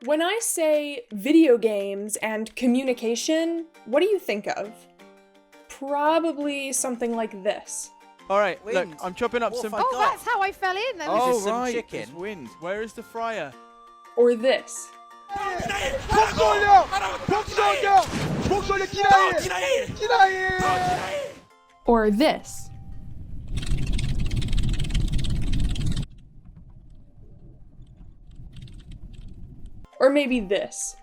When I say video games and communication, what do you think of? Probably something like this. Alright, look, Wind. I'm chopping up What some... have I Oh, got? that's how I fell in. That Oh, was Is this some right, chicken? it's wind. Where is the fryer? Or this. Or this. Or maybe this.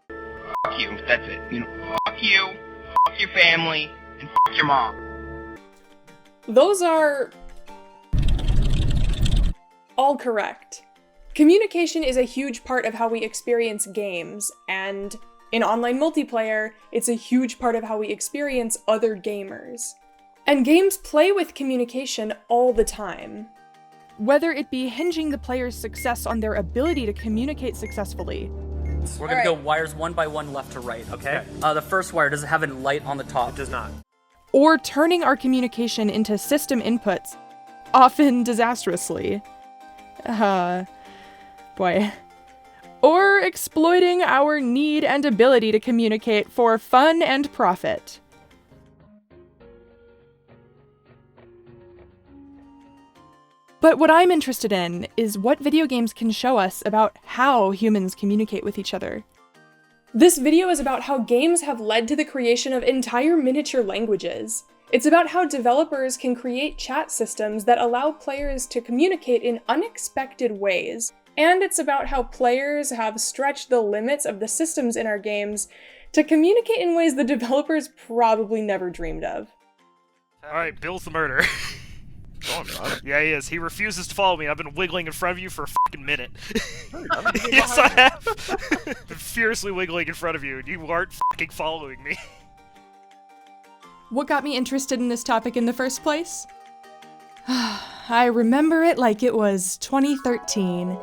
Fuck you. That's it. Fuck you, fuck your family, and fuck your mom. Those are all correct. Communication is a huge part of how we experience games, and in online multiplayer, it's a huge part of how we experience other gamers. And games play with communication all the time. Whether it be hinging the player's success on their ability to communicate successfully, We're gonna go wires one by one left to right, okay? The first wire, does it have a light on the top? It does not. or turning our communication into system inputs, often disastrously. Boy. Or exploiting our need and ability to communicate for fun and profit. But what I'm interested in is what video games can show us about how humans communicate with each other. This video is about how games have led to the creation of entire miniature languages. It's about how developers can create chat systems that allow players to communicate in unexpected ways. And it's about how players have stretched the limits of the systems in our games to communicate in ways the developers probably never dreamed of. Alright, Bill's the murderer. Yeah, he is. He refuses to follow me. I've been wiggling in front of you for a fucking minute. Yes, I have. Been fiercely wiggling in front of you, and you aren't fucking following me. What got me interested in this topic in the first place? I remember it like it was 2013.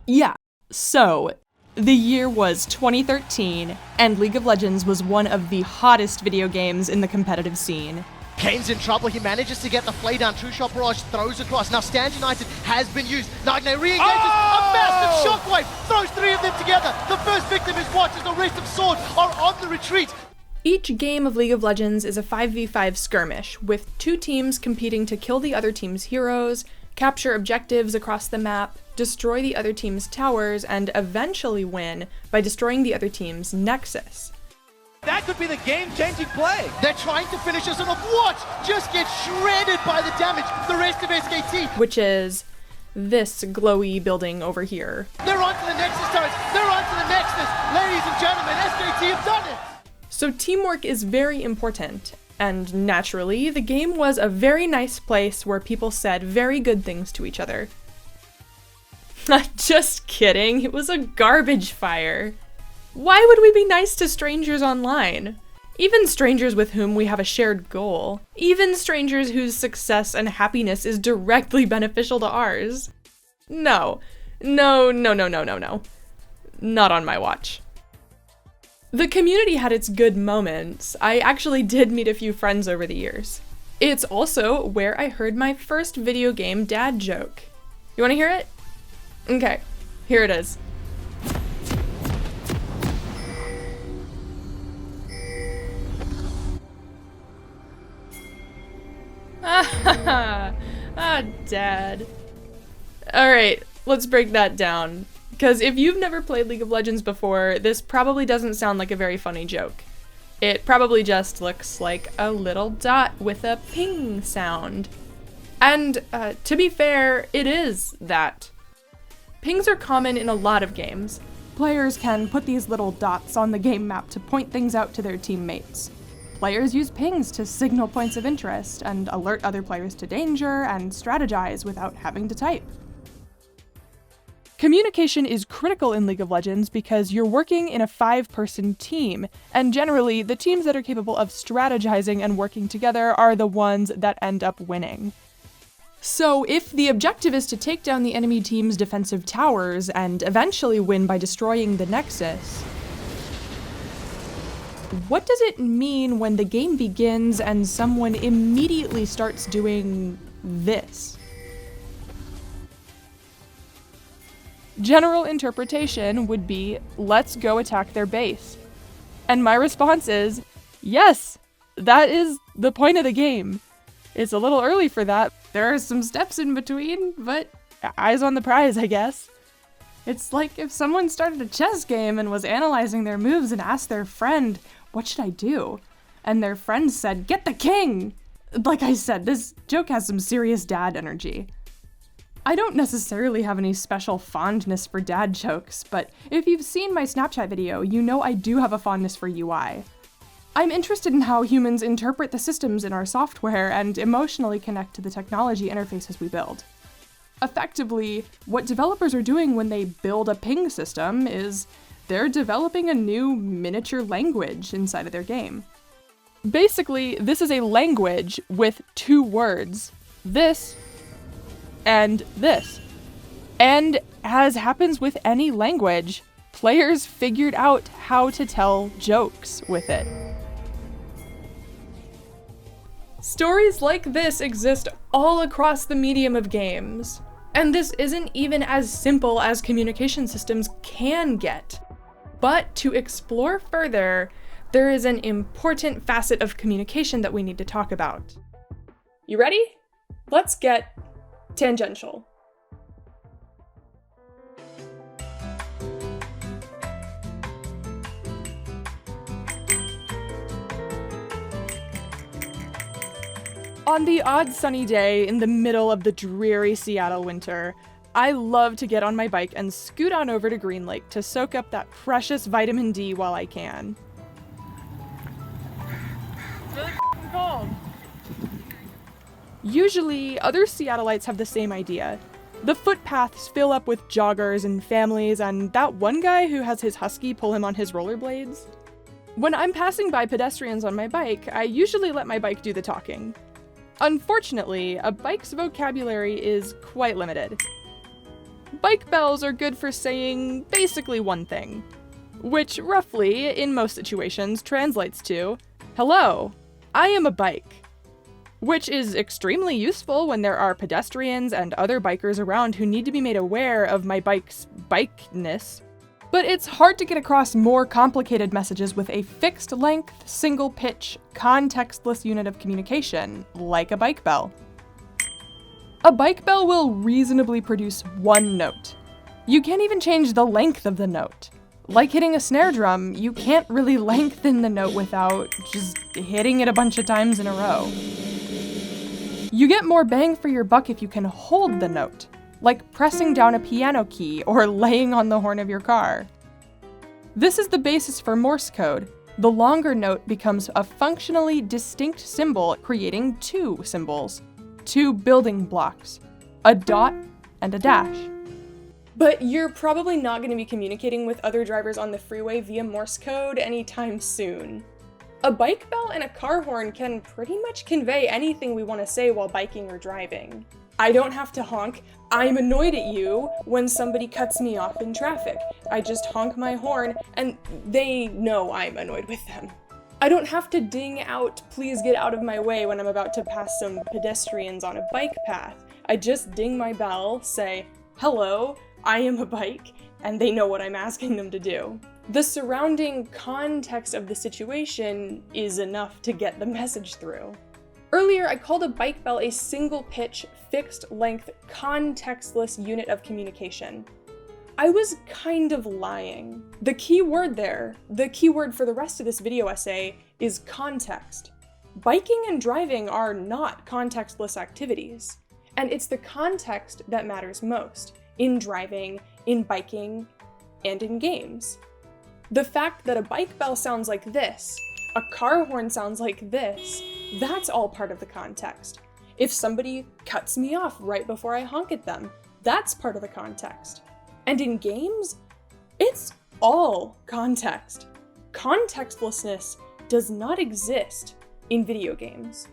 Yeah, so, the year was 2013, and League of Legends was one of the hottest video games in the competitive scene. Kane's in trouble, he manages to get the play down, True Shot Barrage throws across, now Stand United has been used, Nagne re-engages, a massive shockwave, throws three of them together, the first victim is Watch as the rest of Sword are on the retreat. Each game of League of Legends is a 5v5 skirmish, with two teams competing to kill the other team's heroes, capture objectives across the map, destroy the other team's towers, and eventually win by destroying the other team's nexus. That could be the game-changing play. They're trying to finish us off, Watch just gets shredded by the damage, the rest of SKT. Which is this glowy building over here. They're on to the Nexus turrets, they're on to the Nexus. Ladies and gentlemen, SKT have done it. So teamwork is very important, and naturally, the game was a very nice place where people said very good things to each other. Just kidding, it was a garbage fire. Why would we be nice to strangers online? Even strangers with whom we have a shared goal. Even strangers whose success and happiness is directly beneficial to ours. No. No. Not on my watch. The community had its good moments. I actually did meet a few friends over the years. It's also where I heard my first video game dad joke. You wanna hear it? Okay, here it is. Dad. Alright, let's break that down. Because if you've never played League of Legends before, this probably doesn't sound like a very funny joke. It probably just looks like a little dot with a ping sound. And, to be fair, it is that. Pings are common in a lot of games. Players can put these little dots on the game map to point things out to their teammates. Players use pings to signal points of interest and alert other players to danger and strategize without having to type. Communication is critical in League of Legends because you're working in a 5-person team, and generally, the teams that are capable of strategizing and working together are the ones that end up winning. So if the objective is to take down the enemy team's defensive towers and eventually win by destroying the Nexus, what does it mean when the game begins and someone immediately starts doing this? General interpretation would be, let's go attack their base. And my response is, yes, that is the point of the game. It's a little early for that. There are some steps in between, but eyes on the prize, I guess. It's like if someone started a chess game and was analyzing their moves and asked their friend, what should I do? And their friend said, get the king! Like I said, this joke has some serious dad energy. I don't necessarily have any special fondness for dad jokes, but if you've seen my Snapchat video, you know I do have a fondness for UI. I'm interested in how humans interpret the systems in our software and emotionally connect to the technology interfaces we build. Effectively, what developers are doing when they build a ping system is they're developing a new miniature language inside of their game. Basically, this is a language with two words, this and this. And as happens with any language, players figured out how to tell jokes with it. Stories like this exist all across the medium of games. And this isn't even as simple as communication systems can get. But to explore further, there is an important facet of communication that we need to talk about. You ready? Let's get tangential. On the odd sunny day in the middle of the dreary Seattle winter, I love to get on my bike and scoot on over to Green Lake to soak up that precious vitamin D while I can. It's really cold. Usually, other Seattleites have the same idea. The footpaths fill up with joggers and families and that one guy who has his husky pull him on his rollerblades. When I'm passing by pedestrians on my bike, I usually let my bike do the talking. Unfortunately, a bike's vocabulary is quite limited. Bike bells are good for saying basically one thing, which roughly, in most situations, translates to, "Hello, I am a bike," which is extremely useful when there are pedestrians and other bikers around who need to be made aware of my bike's bikeness. But it's hard to get across more complicated messages with a fixed-length, single-pitch, contextless unit of communication, like a bike bell. A bike bell will reasonably produce one note. You can't even change the length of the note. Like hitting a snare drum, you can't really lengthen the note without just hitting it a bunch of times in a row. You get more bang for your buck if you can hold the note, like pressing down a piano key or laying on the horn of your car. This is the basis for Morse code. The longer note becomes a functionally distinct symbol, creating two symbols, two building blocks, a dot and a dash. But you're probably not going to be communicating with other drivers on the freeway via Morse code anytime soon. A bike bell and a car horn can pretty much convey anything we want to say while biking or driving. I don't have to honk, I'm annoyed at you when somebody cuts me off in traffic. I just honk my horn and they know I'm annoyed with them. I don't have to ding out, please get out of my way when I'm about to pass some pedestrians on a bike path. I just ding my bell, say, hello, I am a bike, and they know what I'm asking them to do. The surrounding context of the situation is enough to get the message through. Earlier, I called a bike bell a single-pitch, fixed-length, contextless unit of communication. I was kind of lying. The key word there, the key word for the rest of this video essay, is context. Biking and driving are not contextless activities, and it's the context that matters most in driving, in biking, and in games. The fact that a bike bell sounds like this, a car horn sounds like this, that's all part of the context. If somebody cuts me off right before I honk at them, that's part of the context. And in games, it's all context. Contextlessness does not exist in video games.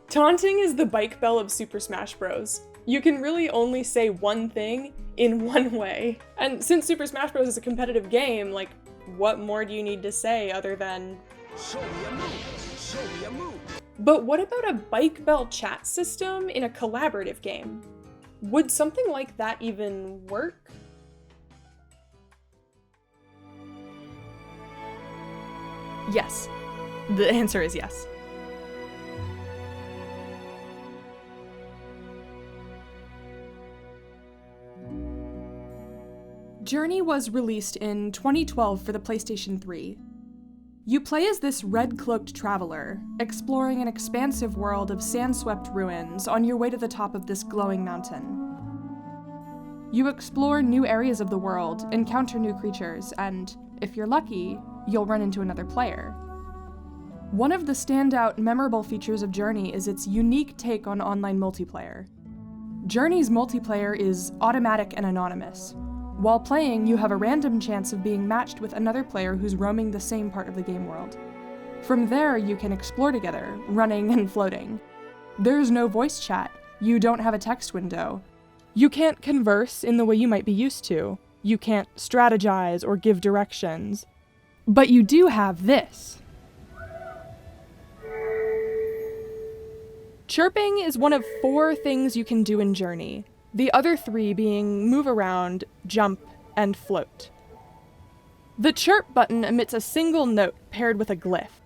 Taunting is the bike bell of Super Smash Bros. You can really only say one thing in one way. And since Super Smash Bros. Is a competitive game, like, what more do you need to say other than... Show me a move! Show me a move! But what about a Bike Bell chat system in a collaborative game? Would something like that even work? Yes. The answer is yes. Journey was released in 2012 for the PlayStation 3. You play as this red-cloaked traveler, exploring an expansive world of sand-swept ruins on your way to the top of this glowing mountain. You explore new areas of the world, encounter new creatures, and, if you're lucky, you'll run into another player. One of the standout, memorable features of Journey is its unique take on online multiplayer. Journey's multiplayer is automatic and anonymous. While playing, you have a random chance of being matched with another player who's roaming the same part of the game world. From there, you can explore together, running and floating. There's no voice chat. You don't have a text window. You can't converse in the way you might be used to. You can't strategize or give directions. But you do have this. Chirping is one of 4 things you can do in Journey. The other 3 being move around, jump, and float. The chirp button emits a single note paired with a glyph.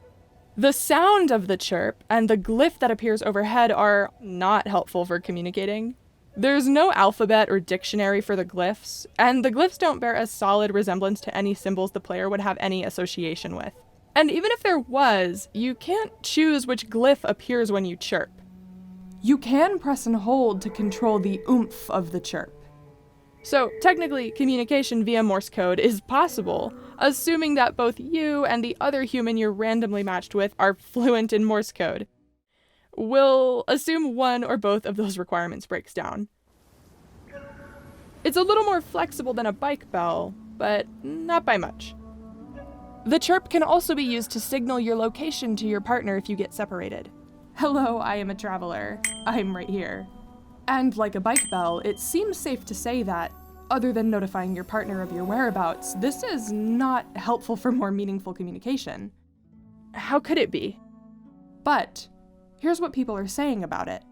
The sound of the chirp and the glyph that appears overhead are not helpful for communicating. There's no alphabet or dictionary for the glyphs, and the glyphs don't bear a solid resemblance to any symbols the player would have any association with. And even if there was, you can't choose which glyph appears when you chirp. You can press and hold to control the oomph of the chirp. So technically, communication via Morse code is possible, assuming that both you and the other human you're randomly matched with are fluent in Morse code. We'll assume one or both of those requirements breaks down. It's a little more flexible than a bike bell, but not by much. The chirp can also be used to signal your location to your partner if you get separated. Hello, I am a traveler. I'm right here. And like a bike bell, it seems safe to say that, other than notifying your partner of your whereabouts, this is not helpful for more meaningful communication. How could it be? But here's what people are saying about it.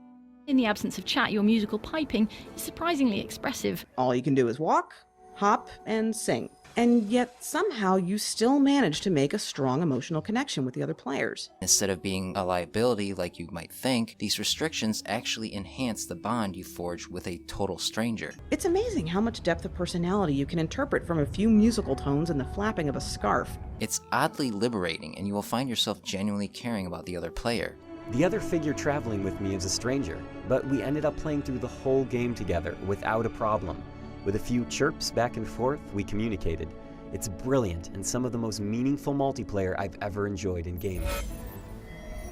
In the absence of chat, your musical piping is surprisingly expressive. All you can do is walk, hop, and sing. And yet, somehow, you still manage to make a strong emotional connection with the other players. Instead of being a liability like you might think, these restrictions actually enhance the bond you forge with a total stranger. It's amazing how much depth of personality you can interpret from a few musical tones and the flapping of a scarf. It's oddly liberating, and you will find yourself genuinely caring about the other player. The other figure traveling with me is a stranger, but we ended up playing through the whole game together without a problem. With a few chirps back and forth, we communicated. It's brilliant and some of the most meaningful multiplayer I've ever enjoyed in games.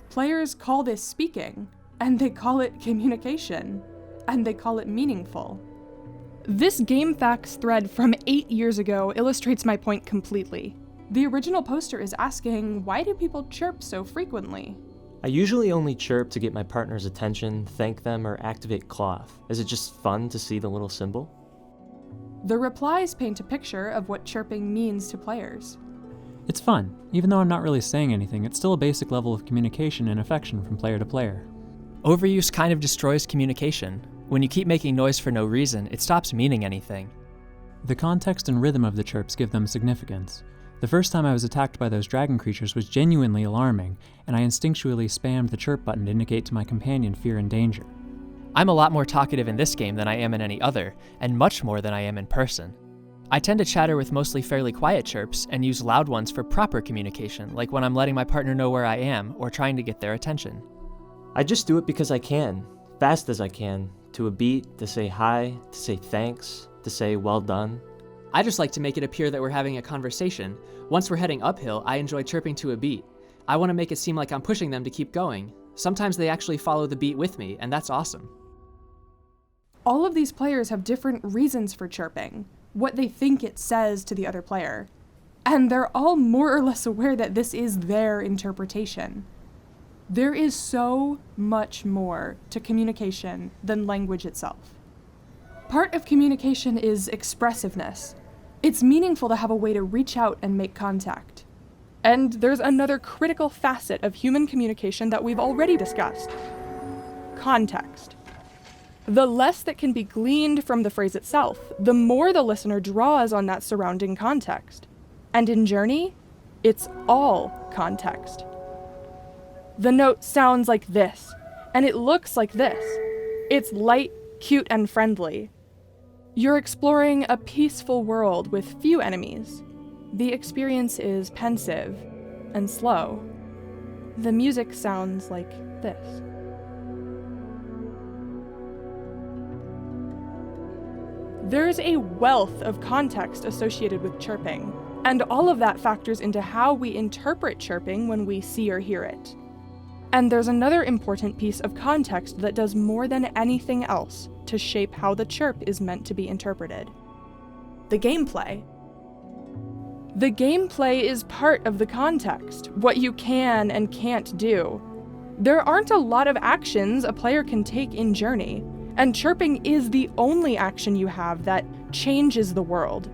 Players call this speaking, and they call it communication, and they call it meaningful. This GameFAQs thread from 8 years ago illustrates my point completely. The original poster is asking, why do people chirp so frequently? I usually only chirp to get my partner's attention, thank them, or activate cloth. Is it just fun to see the little symbol? The replies paint a picture of what chirping means to players. It's fun. Even though I'm not really saying anything, it's still a basic level of communication and affection from player to player. Overuse kind of destroys communication. When you keep making noise for no reason, it stops meaning anything. The context and rhythm of the chirps give them significance. The first time I was attacked by those dragon creatures was genuinely alarming, and I instinctually spammed the chirp button to indicate to my companion fear and danger. I'm a lot more talkative in this game than I am in any other, and much more than I am in person. I tend to chatter with mostly fairly quiet chirps and use loud ones for proper communication, like when I'm letting my partner know where I am or trying to get their attention. I just do it because I can, fast as I can, to a beat, to say hi, to say thanks, to say well done. I just like to make it appear that we're having a conversation. Once we're heading uphill, I enjoy chirping to a beat. I want to make it seem like I'm pushing them to keep going. Sometimes they actually follow the beat with me, and that's awesome. All of these players have different reasons for chirping, what they think it says to the other player, and they're all more or less aware that this is their interpretation. There is so much more to communication than language itself. Part of communication is expressiveness. It's meaningful to have a way to reach out and make contact. And there's another critical facet of human communication that we've already discussed: context. The less that can be gleaned from the phrase itself, the more the listener draws on that surrounding context. And in Journey, it's all context. The note sounds like this, and it looks like this. It's light, cute, and friendly. You're exploring a peaceful world with few enemies. The experience is pensive and slow. The music sounds like this. There's a wealth of context associated with chirping, and all of that factors into how we interpret chirping when we see or hear it. And there's another important piece of context that does more than anything else to shape how the chirp is meant to be interpreted: the gameplay. The gameplay is part of the context, what you can and can't do. There aren't a lot of actions a player can take in Journey, and chirping is the only action you have that changes the world.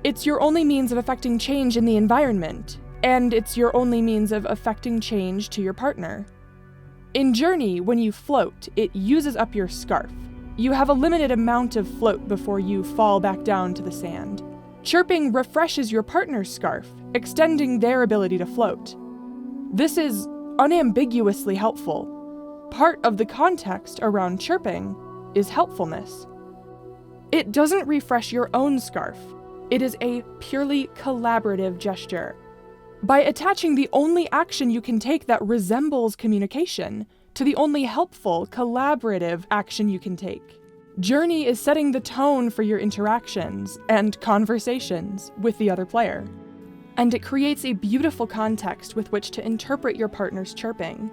It's your only means of affecting change in the environment, and it's your only means of affecting change to your partner. In Journey, when you float, it uses up your scarf. You have a limited amount of float before you fall back down to the sand. Chirping refreshes your partner's scarf, extending their ability to float. This is unambiguously helpful. Part of the context around chirping is helpfulness. It doesn't refresh your own scarf. It is a purely collaborative gesture. By attaching the only action you can take that resembles communication to the only helpful, collaborative action you can take, Journey is setting the tone for your interactions and conversations with the other player. And it creates a beautiful context with which to interpret your partner's chirping.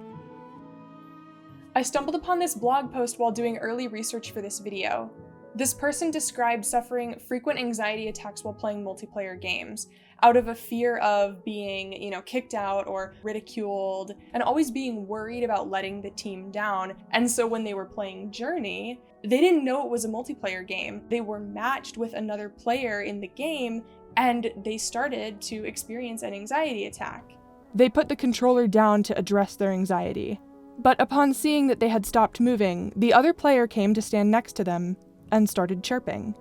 I stumbled upon this blog post while doing early research for this video. This person described suffering frequent anxiety attacks while playing multiplayer games, out of a fear of being, kicked out or ridiculed, and always being worried about letting the team down. And so when they were playing Journey, they didn't know it was a multiplayer game. They were matched with another player in the game, and they started to experience an anxiety attack. They put the controller down to address their anxiety. But upon seeing that they had stopped moving, the other player came to stand next to them and started chirping.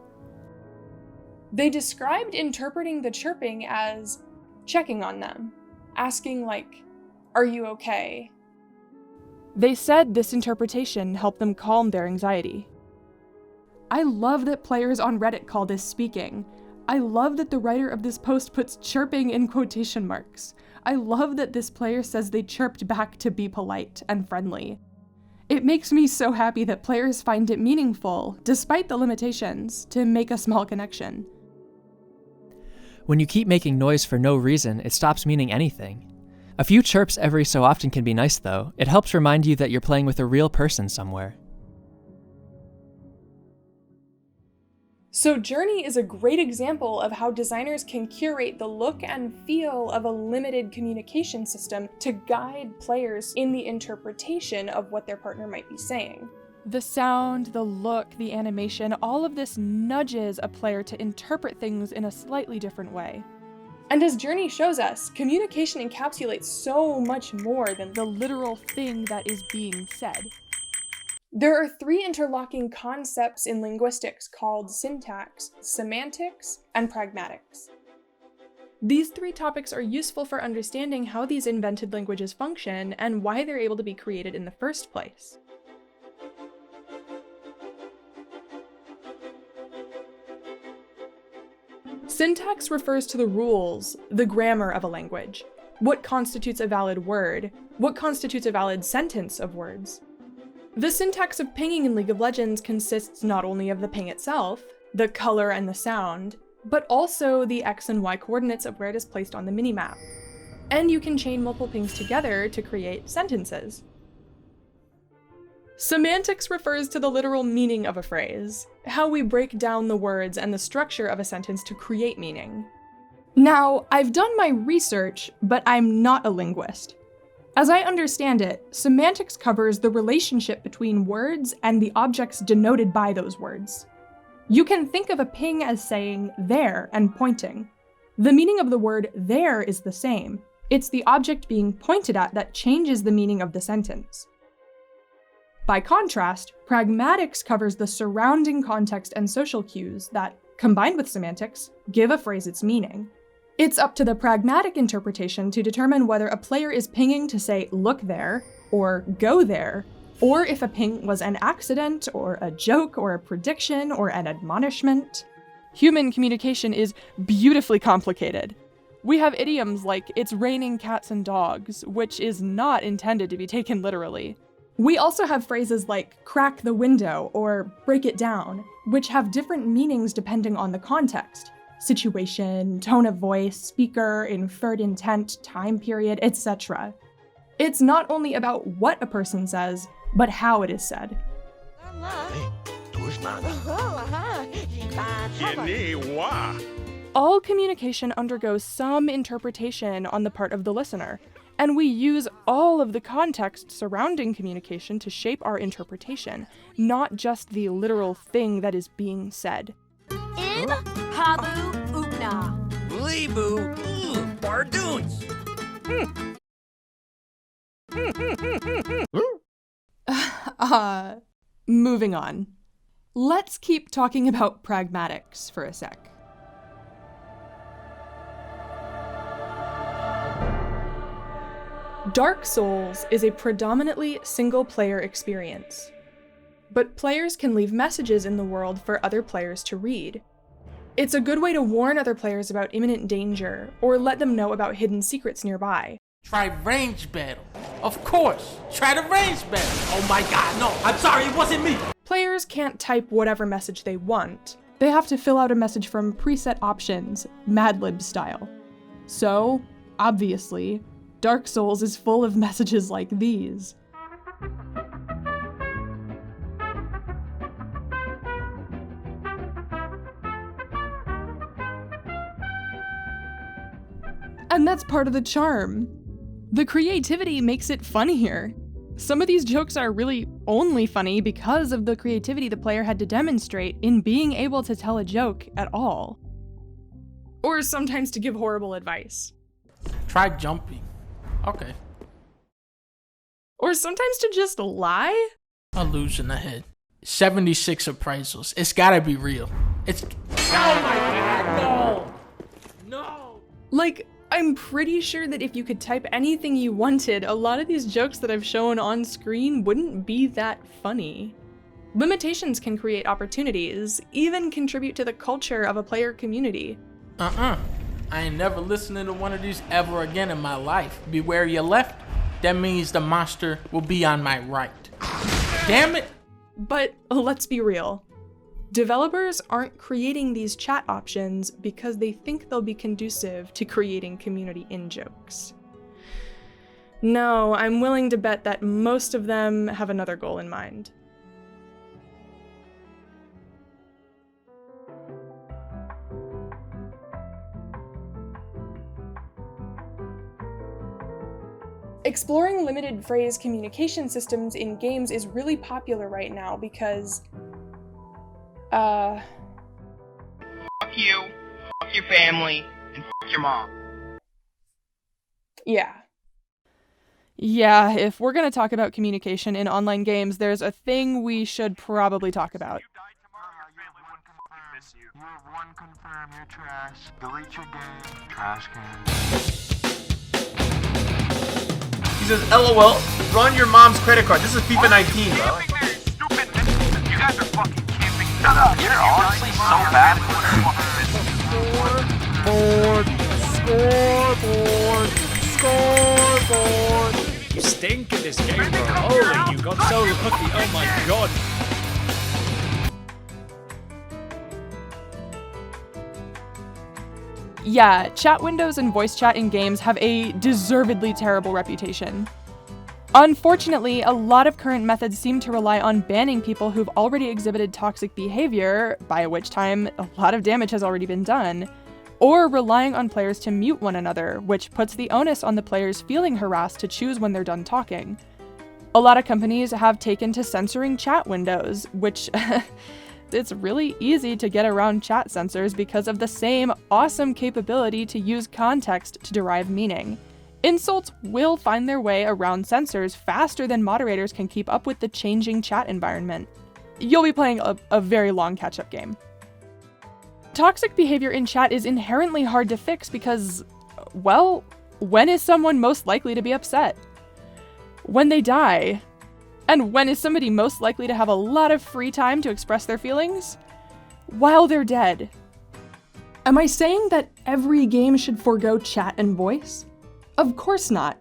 They described interpreting the chirping as checking on them, asking "Are you okay?" They said this interpretation helped them calm their anxiety. I love that players on Reddit call this speaking. I love that the writer of this post puts chirping in quotation marks. I love that this player says they chirped back to be polite and friendly. It makes me so happy that players find it meaningful, despite the limitations, to make a small connection. When you keep making noise for no reason, it stops meaning anything. A few chirps every so often can be nice though. It helps remind you that you're playing with a real person somewhere. So Journey is a great example of how designers can curate the look and feel of a limited communication system to guide players in the interpretation of what their partner might be saying. The sound, the look, the animation, all of this nudges a player to interpret things in a slightly different way. And as Journey shows us, communication encapsulates so much more than the literal thing that is being said. There are three interlocking concepts in linguistics called syntax, semantics, and pragmatics. These three topics are useful for understanding how these invented languages function and why they're able to be created in the first place. Syntax refers to the rules, the grammar of a language. What constitutes a valid word? What constitutes a valid sentence of words? The syntax of pinging in League of Legends consists not only of the ping itself, the color and the sound, but also the X and Y coordinates of where it is placed on the minimap. And you can chain multiple pings together to create sentences. Semantics refers to the literal meaning of a phrase, how we break down the words and the structure of a sentence to create meaning. Now, I've done my research, but I'm not a linguist. As I understand it, semantics covers the relationship between words and the objects denoted by those words. You can think of a ping as saying there and pointing. The meaning of the word there is the same. It's the object being pointed at that changes the meaning of the sentence. By contrast, pragmatics covers the surrounding context and social cues that, combined with semantics, give a phrase its meaning. It's up to the pragmatic interpretation to determine whether a player is pinging to say look there, or go there, or if a ping was an accident, or a joke, or a prediction, or an admonishment. Human communication is beautifully complicated. We have idioms like it's raining cats and dogs, which is not intended to be taken literally. We also have phrases like crack the window or break it down, which have different meanings depending on the context. Situation, tone of voice, speaker, inferred intent, time period, etc. It's not only about what a person says, but how it is said. All communication undergoes some interpretation on the part of the listener, and we use all of the context surrounding communication to shape our interpretation, not just the literal thing that is being said. In Habu Ugna. Lebu Bardoons. Moving on. Let's keep talking about pragmatics for a sec. Dark Souls is a predominantly single-player experience, but players can leave messages in the world for other players to read. It's a good way to warn other players about imminent danger, or let them know about hidden secrets nearby. Try range battle. Of course. Try the range battle. Oh my god, no. I'm sorry, it wasn't me. Players can't type whatever message they want. They have to fill out a message from preset options, Mad Lib style. So, obviously, Dark Souls is full of messages like these. And that's part of the charm. The creativity makes it funnier. Some of these jokes are really only funny because of the creativity the player had to demonstrate in being able to tell a joke at all. Or sometimes to give horrible advice. Try jumping. Okay. Or sometimes to just lie? Illusion ahead. 76 appraisals. It's gotta be real. It's... Oh my god, no! No! Like, I'm pretty sure that if you could type anything you wanted, a lot of these jokes that I've shown on screen wouldn't be that funny. Limitations can create opportunities, even contribute to the culture of a player community. I ain't never listening to one of these ever again in my life. Beware your left, that means the monster will be on my right. Damn it! But let's be real. Developers aren't creating these chat options because they think they'll be conducive to creating community in-jokes. No, I'm willing to bet that most of them have another goal in mind. Exploring limited phrase communication systems in games is really popular right now because, Fuck you, fuck your family, and fuck your mom. Yeah. Yeah, if we're gonna talk about communication in online games, there's a thing we should probably talk about. He says, LOL, run your mom's credit card. This is FIFA 19, bro. You guys are fucking camping. Shut up. You're honestly so bad. Scoreboard. You stink in this game, bro. Holy, you got so lucky. Oh my god. Yeah, chat windows and voice chat in games have a deservedly terrible reputation. Unfortunately, a lot of current methods seem to rely on banning people who've already exhibited toxic behavior, by which time a lot of damage has already been done, or relying on players to mute one another, which puts the onus on the players feeling harassed to choose when they're done talking. A lot of companies have taken to censoring chat windows, which it's really easy to get around chat censors because of the same awesome capability to use context to derive meaning. Insults will find their way around censors faster than moderators can keep up with the changing chat environment. You'll be playing a very long catch-up game. Toxic behavior in chat is inherently hard to fix because, well, when is someone most likely to be upset? When they die. And when is somebody most likely to have a lot of free time to express their feelings? While they're dead. Am I saying that every game should forego chat and voice? Of course not.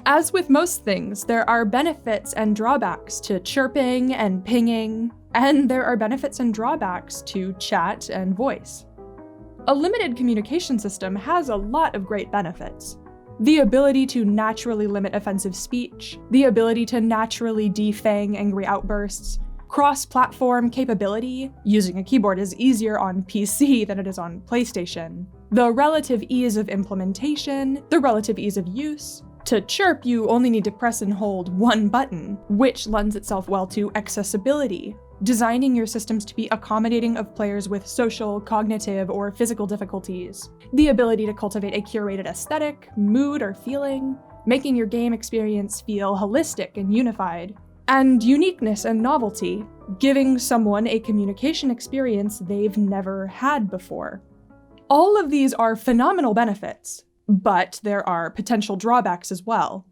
As with most things, there are benefits and drawbacks to chirping and pinging, and there are benefits and drawbacks to chat and voice. A limited communication system has a lot of great benefits. The ability to naturally limit offensive speech, the ability to naturally defang angry outbursts, cross-platform capability, using a keyboard is easier on PC than it is on PlayStation, the relative ease of implementation, the relative ease of use. To chirp, you only need to press and hold one button, which lends itself well to accessibility, designing your systems to be accommodating of players with social, cognitive, or physical difficulties, the ability to cultivate a curated aesthetic, mood, or feeling, making your game experience feel holistic and unified, and uniqueness and novelty, giving someone a communication experience they've never had before. All of these are phenomenal benefits, but there are potential drawbacks as well.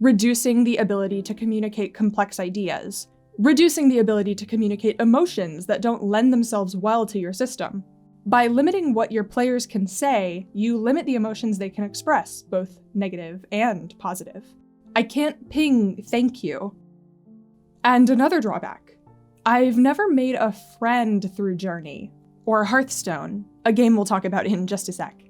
Reducing the ability to communicate complex ideas, reducing the ability to communicate emotions that don't lend themselves well to your system. By limiting what your players can say, you limit the emotions they can express, both negative and positive. I can't ping thank you. And another drawback. I've never made a friend through Journey, or Hearthstone, a game we'll talk about in just a sec.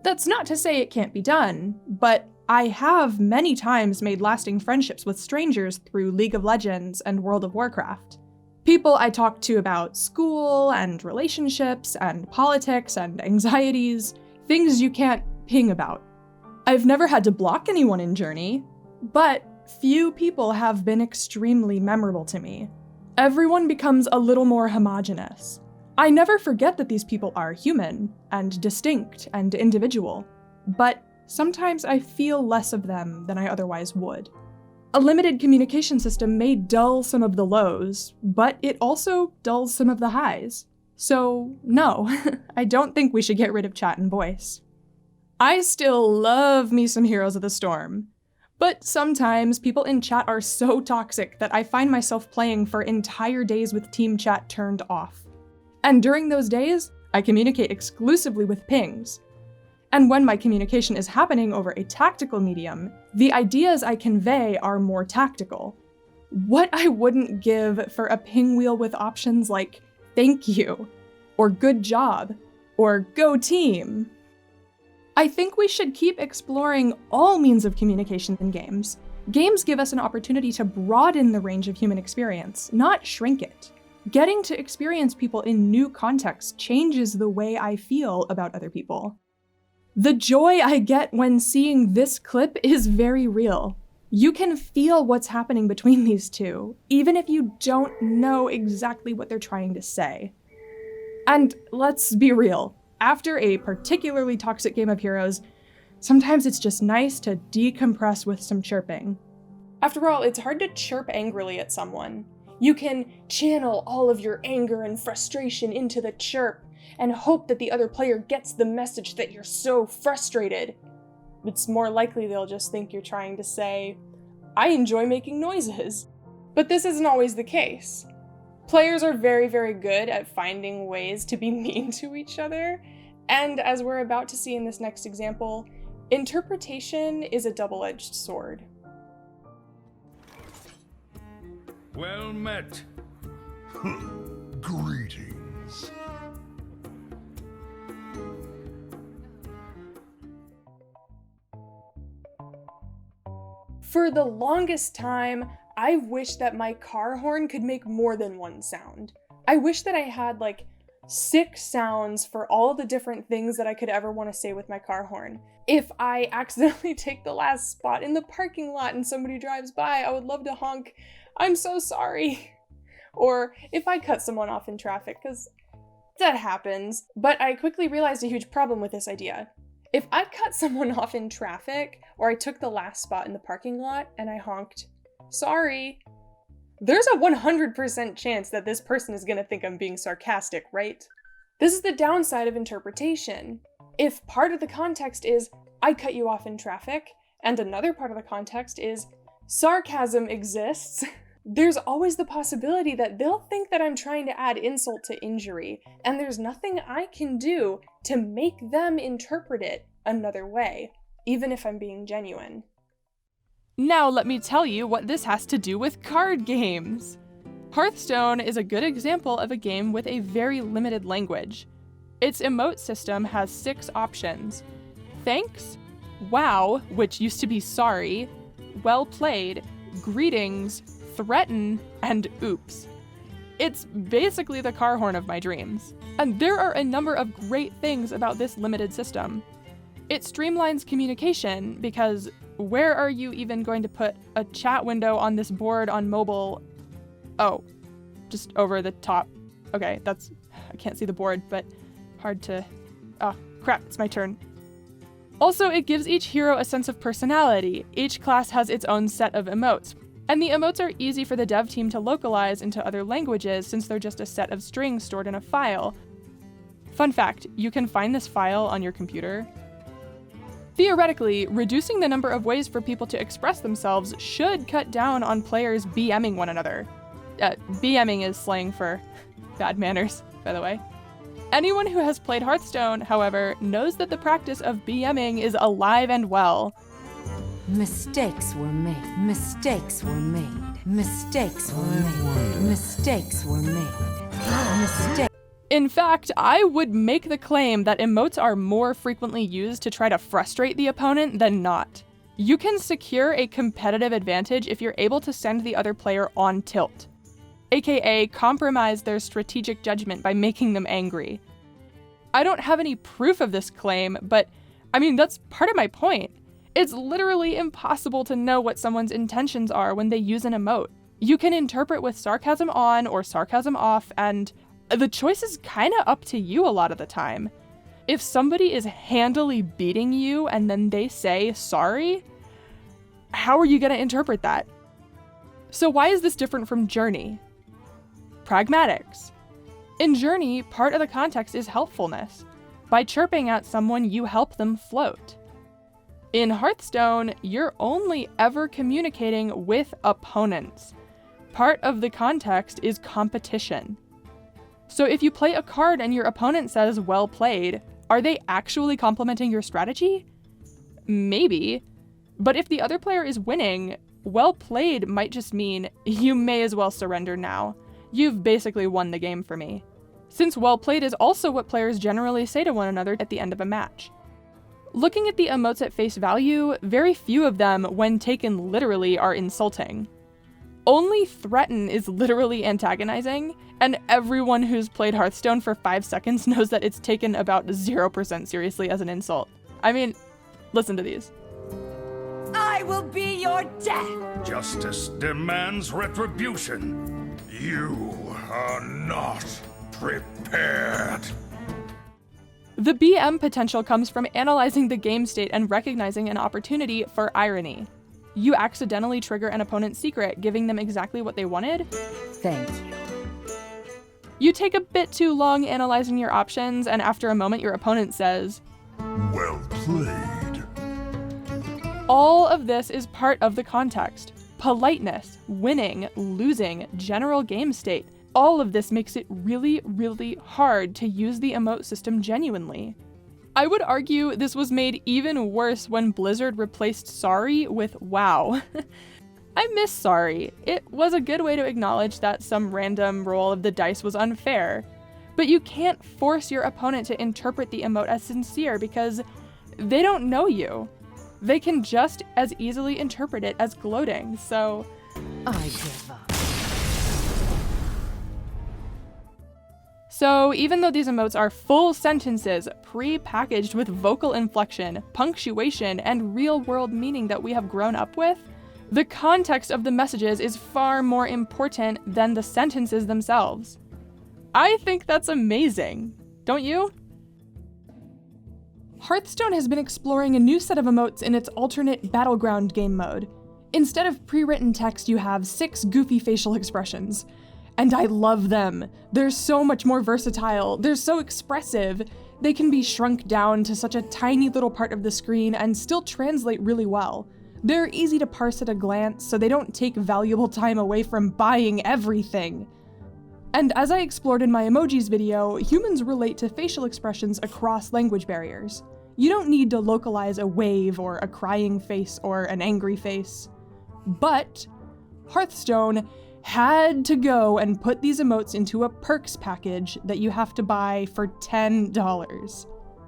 That's not to say it can't be done, but I have many times made lasting friendships with strangers through League of Legends and World of Warcraft. People I talked to about school and relationships and politics and anxieties, things you can't ping about. I've never had to block anyone in Journey, but few people have been extremely memorable to me. Everyone becomes a little more homogenous. I never forget that these people are human and distinct and individual, but sometimes I feel less of them than I otherwise would. A limited communication system may dull some of the lows, but it also dulls some of the highs. So no, I don't think we should get rid of chat and voice. I still love me some Heroes of the Storm, but sometimes people in chat are so toxic that I find myself playing for entire days with team chat turned off. And during those days, I communicate exclusively with pings. And when my communication is happening over a tactical medium, the ideas I convey are more tactical. What I wouldn't give for a ping wheel with options like thank you, or good job, or go team. I think we should keep exploring all means of communication in games. Games give us an opportunity to broaden the range of human experience, not shrink it. Getting to experience people in new contexts changes the way I feel about other people. The joy I get when seeing this clip is very real. You can feel what's happening between these two, even if you don't know exactly what they're trying to say. And let's be real, after a particularly toxic game of Heroes, sometimes it's just nice to decompress with some chirping. After all, it's hard to chirp angrily at someone. You can channel all of your anger and frustration into the chirp and hope that the other player gets the message that you're so frustrated. It's more likely they'll just think you're trying to say, I enjoy making noises. But this isn't always the case. Players are very, very good at finding ways to be mean to each other, and as we're about to see in this next example, interpretation is a double-edged sword. Well met. Greetings. For the longest time, I wished that my car horn could make more than one sound. I wish that I had, like, 6 sounds for all the different things that I could ever want to say with my car horn. If I accidentally take the last spot in the parking lot and somebody drives by, I would love to honk, "I'm so sorry." Or if I cut someone off in traffic, because that happens. But I quickly realized a huge problem with this idea. If I cut someone off in traffic, or I took the last spot in the parking lot and I honked, "Sorry," there's a 100% chance that this person is going to think I'm being sarcastic, right? This is the downside of interpretation. If part of the context is, "I cut you off in traffic," and another part of the context is, "Sarcasm exists," there's always the possibility that they'll think that I'm trying to add insult to injury, and there's nothing I can do to make them interpret it another way, even if I'm being genuine. Now let me tell you what this has to do with card games. Hearthstone is a good example of a game with a very limited language. Its emote system has 6 options: thanks, wow, which used to be sorry, well played, greetings, threaten, and oops. It's basically the car horn of my dreams. And there are a number of great things about this limited system. It streamlines communication because where are you even going to put a chat window on this board on mobile? Oh, just over the top. Okay, I can't see the board, but hard to, oh crap, it's my turn. Also, it gives each hero a sense of personality. Each class has its own set of emotes. And the emotes are easy for the dev team to localize into other languages since they're just a set of strings stored in a file. Fun fact, you can find this file on your computer. Theoretically, reducing the number of ways for people to express themselves should cut down on players BMing one another. BMing is slang for bad manners, by the way. Anyone who has played Hearthstone, however, knows that the practice of BMing is alive and well. Mistakes were made. Mistakes were made. Mistakes were made. Mistakes were made. Mistakes. In fact, I would make the claim that emotes are more frequently used to try to frustrate the opponent than not. You can secure a competitive advantage if you're able to send the other player on tilt, aka compromise their strategic judgment by making them angry. I don't have any proof of this claim, but I mean, that's part of my point. It's literally impossible to know what someone's intentions are when they use an emote. You can interpret with sarcasm on or sarcasm off, and the choice is kinda up to you a lot of the time. If somebody is handily beating you and then they say sorry, how are you gonna interpret that? So why is this different from Journey? Pragmatics. In Journey, part of the context is helpfulness. By chirping at someone, you help them float. In Hearthstone, you're only ever communicating with opponents. Part of the context is competition. So if you play a card and your opponent says, "Well played," are they actually complimenting your strategy? Maybe. But if the other player is winning, "well played" might just mean, "you may as well surrender now. You've basically won the game for me." Since "well played" is also what players generally say to one another at the end of a match. Looking at the emotes at face value, very few of them, when taken literally, are insulting. Only threaten is literally antagonizing, and everyone who's played Hearthstone for 5 seconds knows that it's taken about 0% seriously as an insult. I mean, listen to these. I will be your death! Justice demands retribution. You are not prepared. The BM potential comes from analyzing the game state and recognizing an opportunity for irony. You accidentally trigger an opponent's secret, giving them exactly what they wanted. Thank you. You take a bit too long analyzing your options, and after a moment your opponent says, "Well played." All of this is part of the context. Politeness, winning, losing, general game state. All of this makes it really, really hard to use the emote system genuinely. I would argue this was made even worse when Blizzard replaced sorry with wow. I miss sorry. It was a good way to acknowledge that some random roll of the dice was unfair. But you can't force your opponent to interpret the emote as sincere because they don't know you. They can just as easily interpret it as gloating, so I give up. So even though these emotes are full sentences, pre-packaged with vocal inflection, punctuation, and real-world meaning that we have grown up with, the context of the messages is far more important than the sentences themselves. I think that's amazing, don't you? Hearthstone has been exploring a new set of emotes in its alternate Battleground game mode. Instead of pre-written text, you have 6 goofy facial expressions. And I love them. They're so much more versatile, they're so expressive, they can be shrunk down to such a tiny little part of the screen and still translate really well. They're easy to parse at a glance, so they don't take valuable time away from buying everything. And as I explored in my emojis video, humans relate to facial expressions across language barriers. You don't need to localize a wave or a crying face or an angry face. But Hearthstone had to go and put these emotes into a perks package that you have to buy for $10.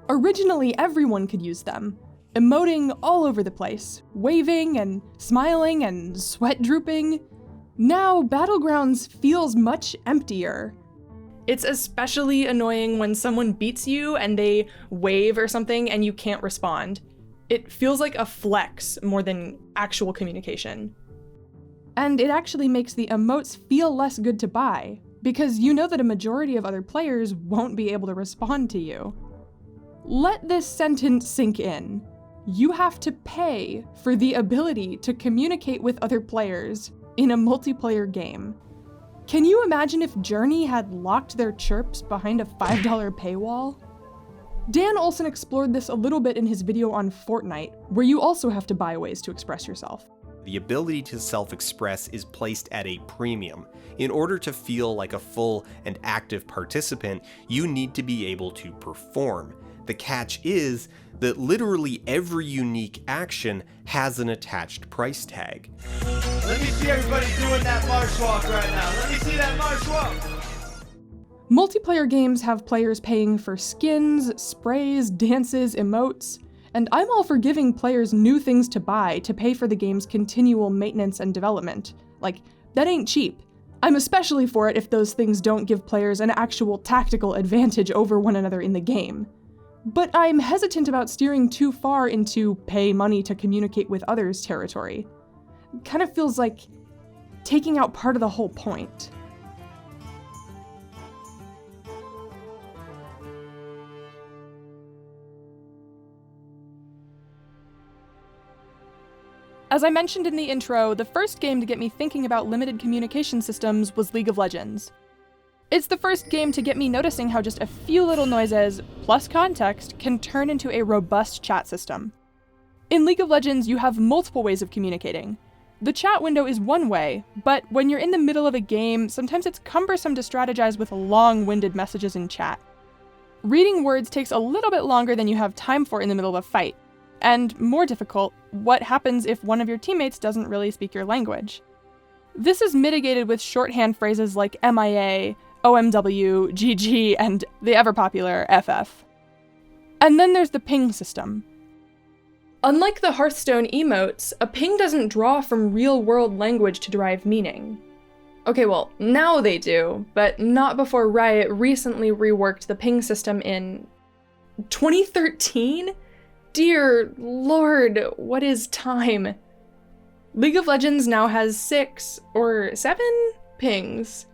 Originally, everyone could use them, emoting all over the place, waving and smiling and sweat drooping. Now, Battlegrounds feels much emptier. It's especially annoying when someone beats you and they wave or something and you can't respond. It feels like a flex more than actual communication. And it actually makes the emotes feel less good to buy, because you know that a majority of other players won't be able to respond to you. Let this sentence sink in. You have to pay for the ability to communicate with other players in a multiplayer game. Can you imagine if Journey had locked their chirps behind a $5 paywall? Dan Olsen explored this a little bit in his video on Fortnite, where you also have to buy ways to express yourself. The ability to self-express is placed at a premium. In order to feel like a full and active participant, you need to be able to perform. The catch is that literally every unique action has an attached price tag. Let me see everybody doing that march walk right now. Let me see that march walk. Multiplayer games have players paying for skins, sprays, dances, emotes, and I'm all for giving players new things to buy to pay for the game's continual maintenance and development. Like, that ain't cheap. I'm especially for it if those things don't give players an actual tactical advantage over one another in the game. But I'm hesitant about steering too far into pay money to communicate with others territory. It kind of feels like taking out part of the whole point. As I mentioned in the intro, the first game to get me thinking about limited communication systems was League of Legends. It's the first game to get me noticing how just a few little noises, plus context, can turn into a robust chat system. In League of Legends, you have multiple ways of communicating. The chat window is one way, but when you're in the middle of a game, sometimes it's cumbersome to strategize with long-winded messages in chat. Reading words takes a little bit longer than you have time for in the middle of a fight. And more difficult, what happens if one of your teammates doesn't really speak your language? This is mitigated with shorthand phrases like MIA, OMW, GG, and the ever-popular FF. And then there's the ping system. Unlike the Hearthstone emotes, a ping doesn't draw from real-world language to derive meaning. Okay, well, now they do, but not before Riot recently reworked the ping system in 2013? Dear Lord, what is time? League of Legends now has 6 or 7 pings.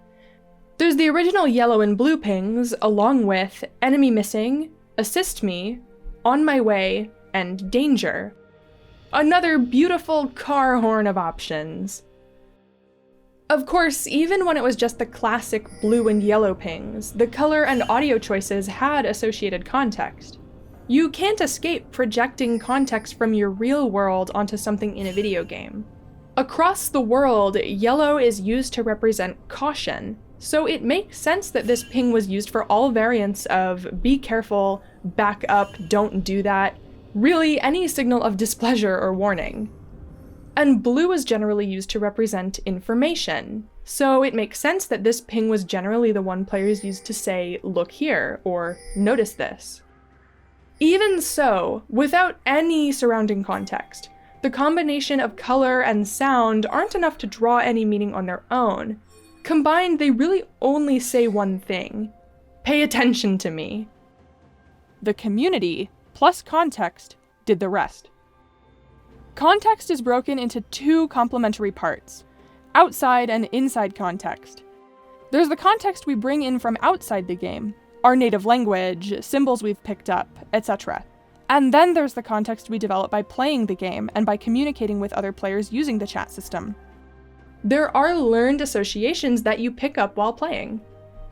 There's the original yellow and blue pings, along with enemy missing, assist me, on my way, and danger. Another beautiful car horn of options. Of course, even when it was just the classic blue and yellow pings, the color and audio choices had associated context. You can't escape projecting context from your real world onto something in a video game. Across the world, yellow is used to represent caution, so it makes sense that this ping was used for all variants of be careful, back up, don't do that, really any signal of displeasure or warning. And blue is generally used to represent information, so it makes sense that this ping was generally the one players used to say, look here, or notice this. Even so, without any surrounding context, the combination of color and sound aren't enough to draw any meaning on their own. Combined, they really only say one thing. Pay attention to me. The community, plus context, did the rest. Context is broken into two complementary parts, outside and inside context. There's the context we bring in from outside the game, our native language, symbols we've picked up, etc. And then there's the context we develop by playing the game and by communicating with other players using the chat system. There are learned associations that you pick up while playing,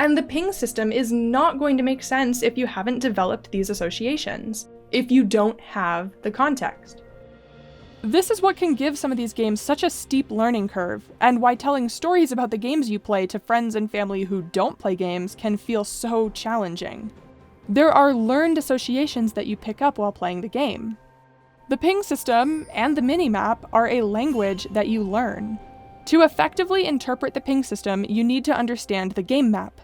and the ping system is not going to make sense if you haven't developed these associations, if you don't have the context. This is what can give some of these games such a steep learning curve, and why telling stories about the games you play to friends and family who don't play games can feel so challenging. There are learned associations that you pick up while playing the game. The ping system and the minimap are a language that you learn. To effectively interpret the ping system, you need to understand the game map.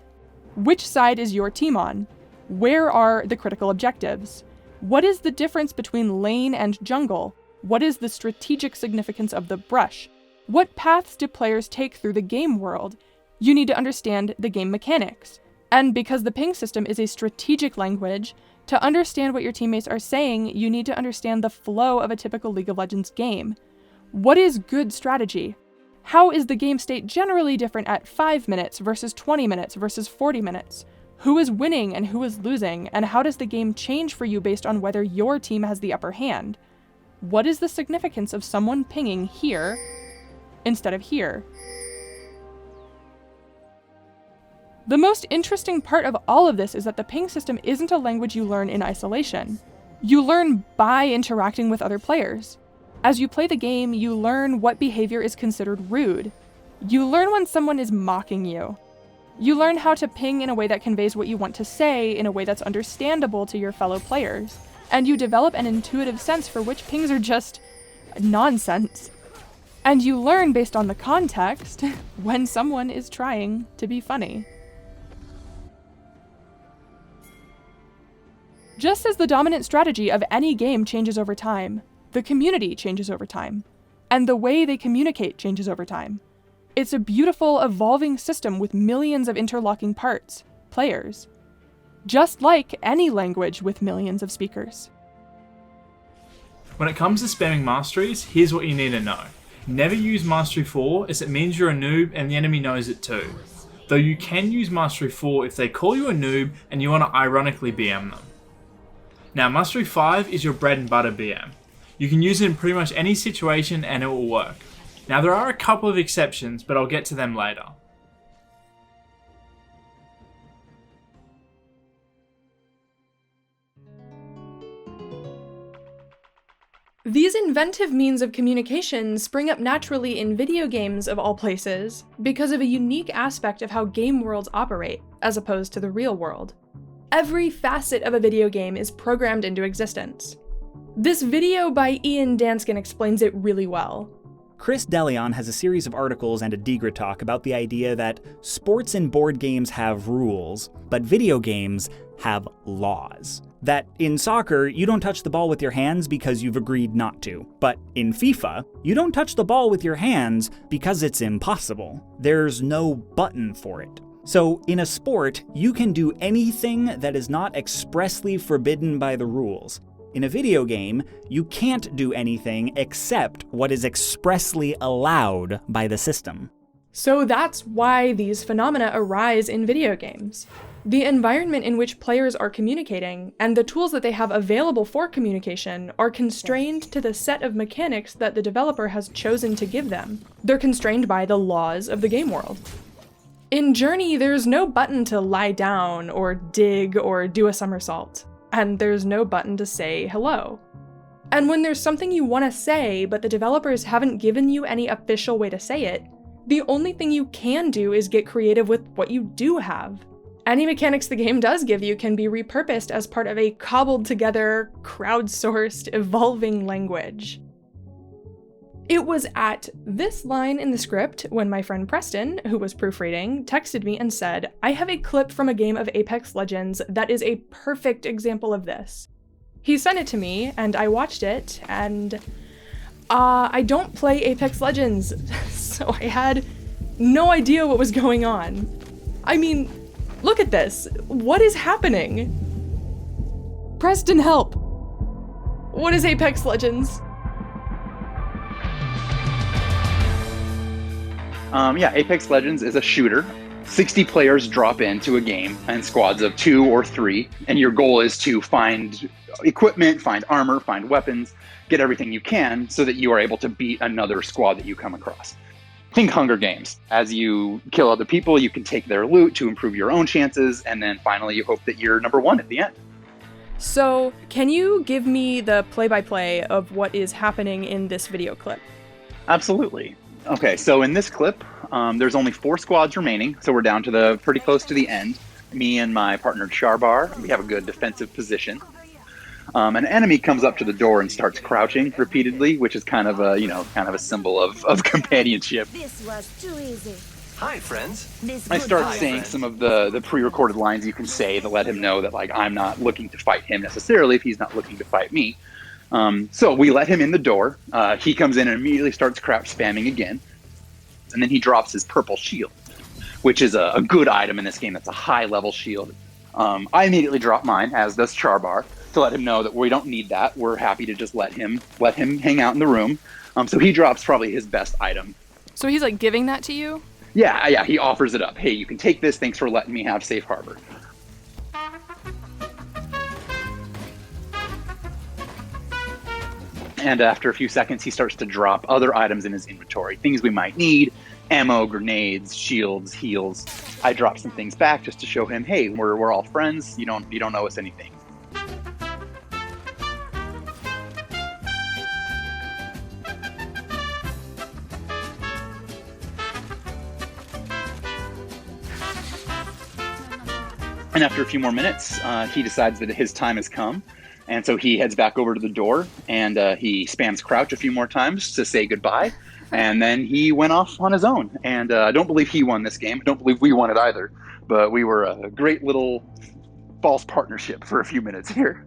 Which side is your team on? Where are the critical objectives? What is the difference between lane and jungle? What is the strategic significance of the brush? What paths do players take through the game world? You need to understand the game mechanics. And because the ping system is a strategic language, to understand what your teammates are saying, you need to understand the flow of a typical League of Legends game. What is good strategy? How is the game state generally different at 5 minutes versus 20 minutes versus 40 minutes? Who is winning and who is losing, and how does the game change for you based on whether your team has the upper hand? What is the significance of someone pinging here instead of here? The most interesting part of all of this is that the ping system isn't a language you learn in isolation. You learn by interacting with other players. As you play the game, you learn what behavior is considered rude. You learn when someone is mocking you. You learn how to ping in a way that conveys what you want to say in a way that's understandable to your fellow players. And you develop an intuitive sense for which pings are just nonsense. And you learn based on the context when someone is trying to be funny. Just as the dominant strategy of any game changes over time, the community changes over time, and the way they communicate changes over time. It's a beautiful, evolving system with millions of interlocking parts, players. Just like any language with millions of speakers. When it comes to spamming masteries, here's what you need to know. Never use Mastery 4 as it means you're a noob and the enemy knows it too. Though you can use Mastery 4 if they call you a noob and you want to ironically BM them. Now Mastery 5 is your bread and butter BM. You can use it in pretty much any situation and it will work. Now there are a couple of exceptions, but I'll get to them later. These inventive means of communication spring up naturally in video games of all places because of a unique aspect of how game worlds operate, as opposed to the real world. Every facet of a video game is programmed into existence. This video by Ian Danskin explains it really well. Chris Deleon has a series of articles and a Digra talk about the idea that sports and board games have rules, but video games have laws. That in soccer, you don't touch the ball with your hands because you've agreed not to. But in FIFA, you don't touch the ball with your hands because it's impossible. There's no button for it. So in a sport, you can do anything that is not expressly forbidden by the rules. In a video game, you can't do anything except what is expressly allowed by the system. So that's why these phenomena arise in video games. The environment in which players are communicating, and the tools that they have available for communication, are constrained to the set of mechanics that the developer has chosen to give them. They're constrained by the laws of the game world. In Journey, there's no button to lie down, or dig, or do a somersault. And there's no button to say hello. And when there's something you want to say, but the developers haven't given you any official way to say it, the only thing you can do is get creative with what you do have. Any mechanics the game does give you can be repurposed as part of a cobbled together, crowdsourced, evolving language. It was at this line in the script when my friend Preston, who was proofreading, texted me and said, "I have a clip from a game of Apex Legends that is a perfect example of this." He sent it to me, and I watched it, and I don't play Apex Legends, so I had no idea what was going on. I mean, Look at this. What is happening? Preston, help. What is Apex Legends? Yeah, Apex Legends is a shooter. 60 players drop into a game in squads of 2 or 3, and your goal is to find equipment, find armor, find weapons, get everything you can so that you are able to beat another squad that you come across. Think Hunger Games. As you kill other people, you can take their loot to improve your own chances, and then finally you hope that you're number 1 at the end. So, can you give me the play-by-play of what is happening in this video clip? Absolutely. Okay, so in this clip, there's only 4 squads remaining, so we're down to pretty close to the end. Me and my partner Charbar, we have a good defensive position. An enemy comes up to the door and starts crouching repeatedly, which is kind of a symbol of companionship. This was too easy. Hi, friends. I start saying some of the pre-recorded lines you can say to let him know that, like, I'm not looking to fight him necessarily if he's not looking to fight me. So we let him in the door. He comes in and immediately starts crouch spamming again. And then he drops his purple shield, which is a good item in this game. That's a high-level shield. I immediately drop mine, as does Charbar, to let him know that we don't need that. We're happy to just let him hang out in the room. So he drops probably his best item. So he's like giving that to you? Yeah, he offers it up. Hey, you can take this. Thanks for letting me have safe harbor. And after a few seconds, he starts to drop other items in his inventory, things we might need, ammo, grenades, shields, heals. I drop some things back just to show him, hey, we're all friends. You don't owe us anything. And after a few more minutes, he decides that his time has come. And so he heads back over to the door and he spams crouch a few more times to say goodbye. And then he went off on his own. And I don't believe he won this game. I don't believe we won it either. But we were a great little false partnership for a few minutes here.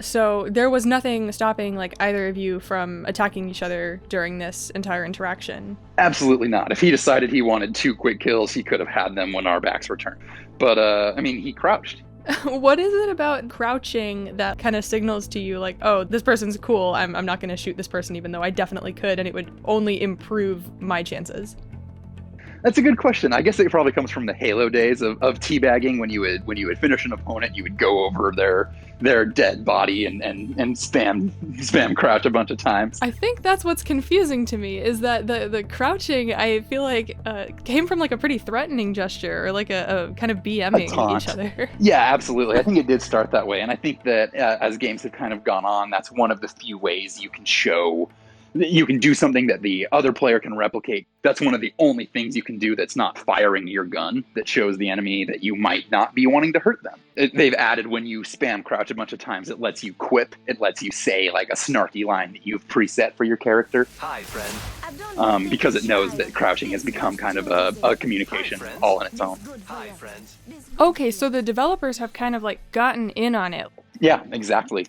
So there was nothing stopping like either of you from attacking each other during this entire interaction? Absolutely not. If he decided he wanted 2 quick kills, he could have had them when our backs were turned. But, he crouched. What is it about crouching that kind of signals to you like, oh, this person's cool, I'm not going to shoot this person even though I definitely could and it would only improve my chances? That's a good question. I guess it probably comes from the Halo days of teabagging. When you would finish an opponent, you would go over their dead body and spam crouch a bunch of times. I think that's what's confusing to me is that the crouching, I feel like came from like a pretty threatening gesture or like a kind of BMing each other. Yeah, absolutely. I think it did start that way, and I think that as games have kind of gone on, that's one of the few ways you can show. You can do something that the other player can replicate. That's one of the only things you can do that's not firing your gun, that shows the enemy that you might not be wanting to hurt them. They've added when you spam crouch a bunch of times, it lets you quip. It lets you say like a snarky line that you've preset for your character. Hi, friend. Because it knows that crouching has become kind of a communication all on its own. Hi, friends. Okay, so the developers have kind of like gotten in on it. Yeah, exactly.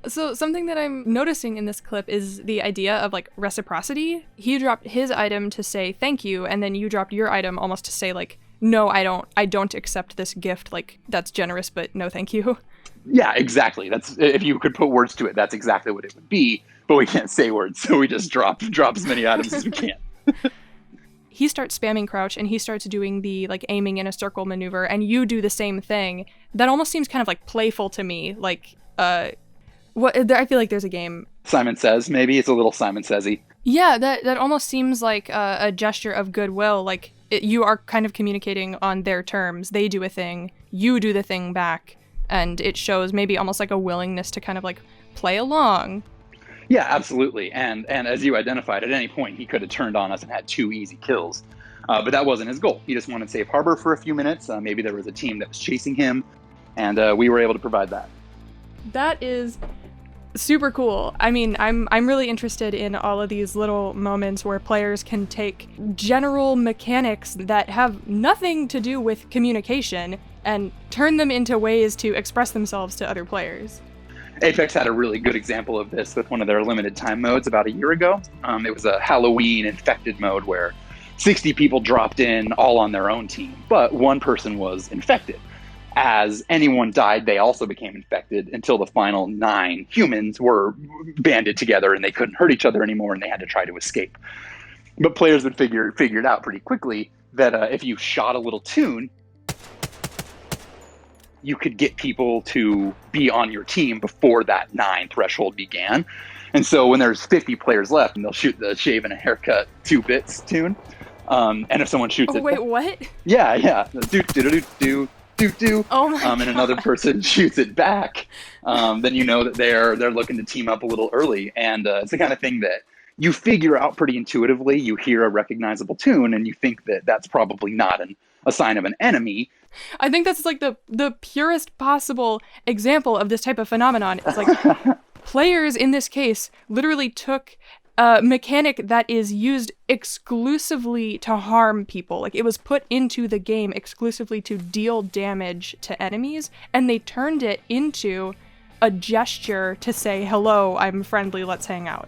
So something that I'm noticing in this clip is the idea of like reciprocity. He dropped his item to say thank you, and then you dropped your item almost to say like, no, I don't accept this gift. Like, that's generous, but no thank you. Yeah, exactly. That's, if you could put words to it, that's exactly what it would be. But we can't say words, so we just drop as many items as we can. He starts spamming crouch and he starts doing the like aiming in a circle maneuver, and you do the same thing. That almost seems kind of like playful to me. Like, I feel like there's a game. Simon Says, maybe it's a little Simon Says-y. Yeah, that almost seems like a gesture of goodwill. Like you are kind of communicating on their terms. They do a thing, you do the thing back, and it shows maybe almost like a willingness to kind of like play along. Yeah, absolutely. And as you identified, at any point he could have turned on us and had 2 easy kills. But that wasn't his goal. He just wanted safe harbor for a few minutes. Maybe there was a team that was chasing him, and we were able to provide that. That is super cool. I mean, I'm really interested in all of these little moments where players can take general mechanics that have nothing to do with communication and turn them into ways to express themselves to other players. Apex had a really good example of this with one of their limited time modes about a year ago. It was a Halloween infected mode where 60 people dropped in all on their own team, but one person was infected. As anyone died, they also became infected until the final 9 humans were banded together and they couldn't hurt each other anymore and they had to try to escape. But players would figure it out pretty quickly that if you shot a little tune, you could get people to be on your team before that 9 threshold began. And so when there's 50 players left and they'll shoot the shave and a haircut 2 bits tune, and if someone shoots it... Wait, what? Yeah. Do. Oh my and another person shoots it back, then you know that they're looking to team up a little early. And it's the kind of thing that you figure out pretty intuitively. You hear a recognizable tune and you think that that's probably not a sign of an enemy. I think that's like the purest possible example of this type of phenomenon. It's like players in this case literally took a mechanic that is used exclusively to harm people. Like, it was put into the game exclusively to deal damage to enemies, and they turned it into a gesture to say, hello, I'm friendly, let's hang out.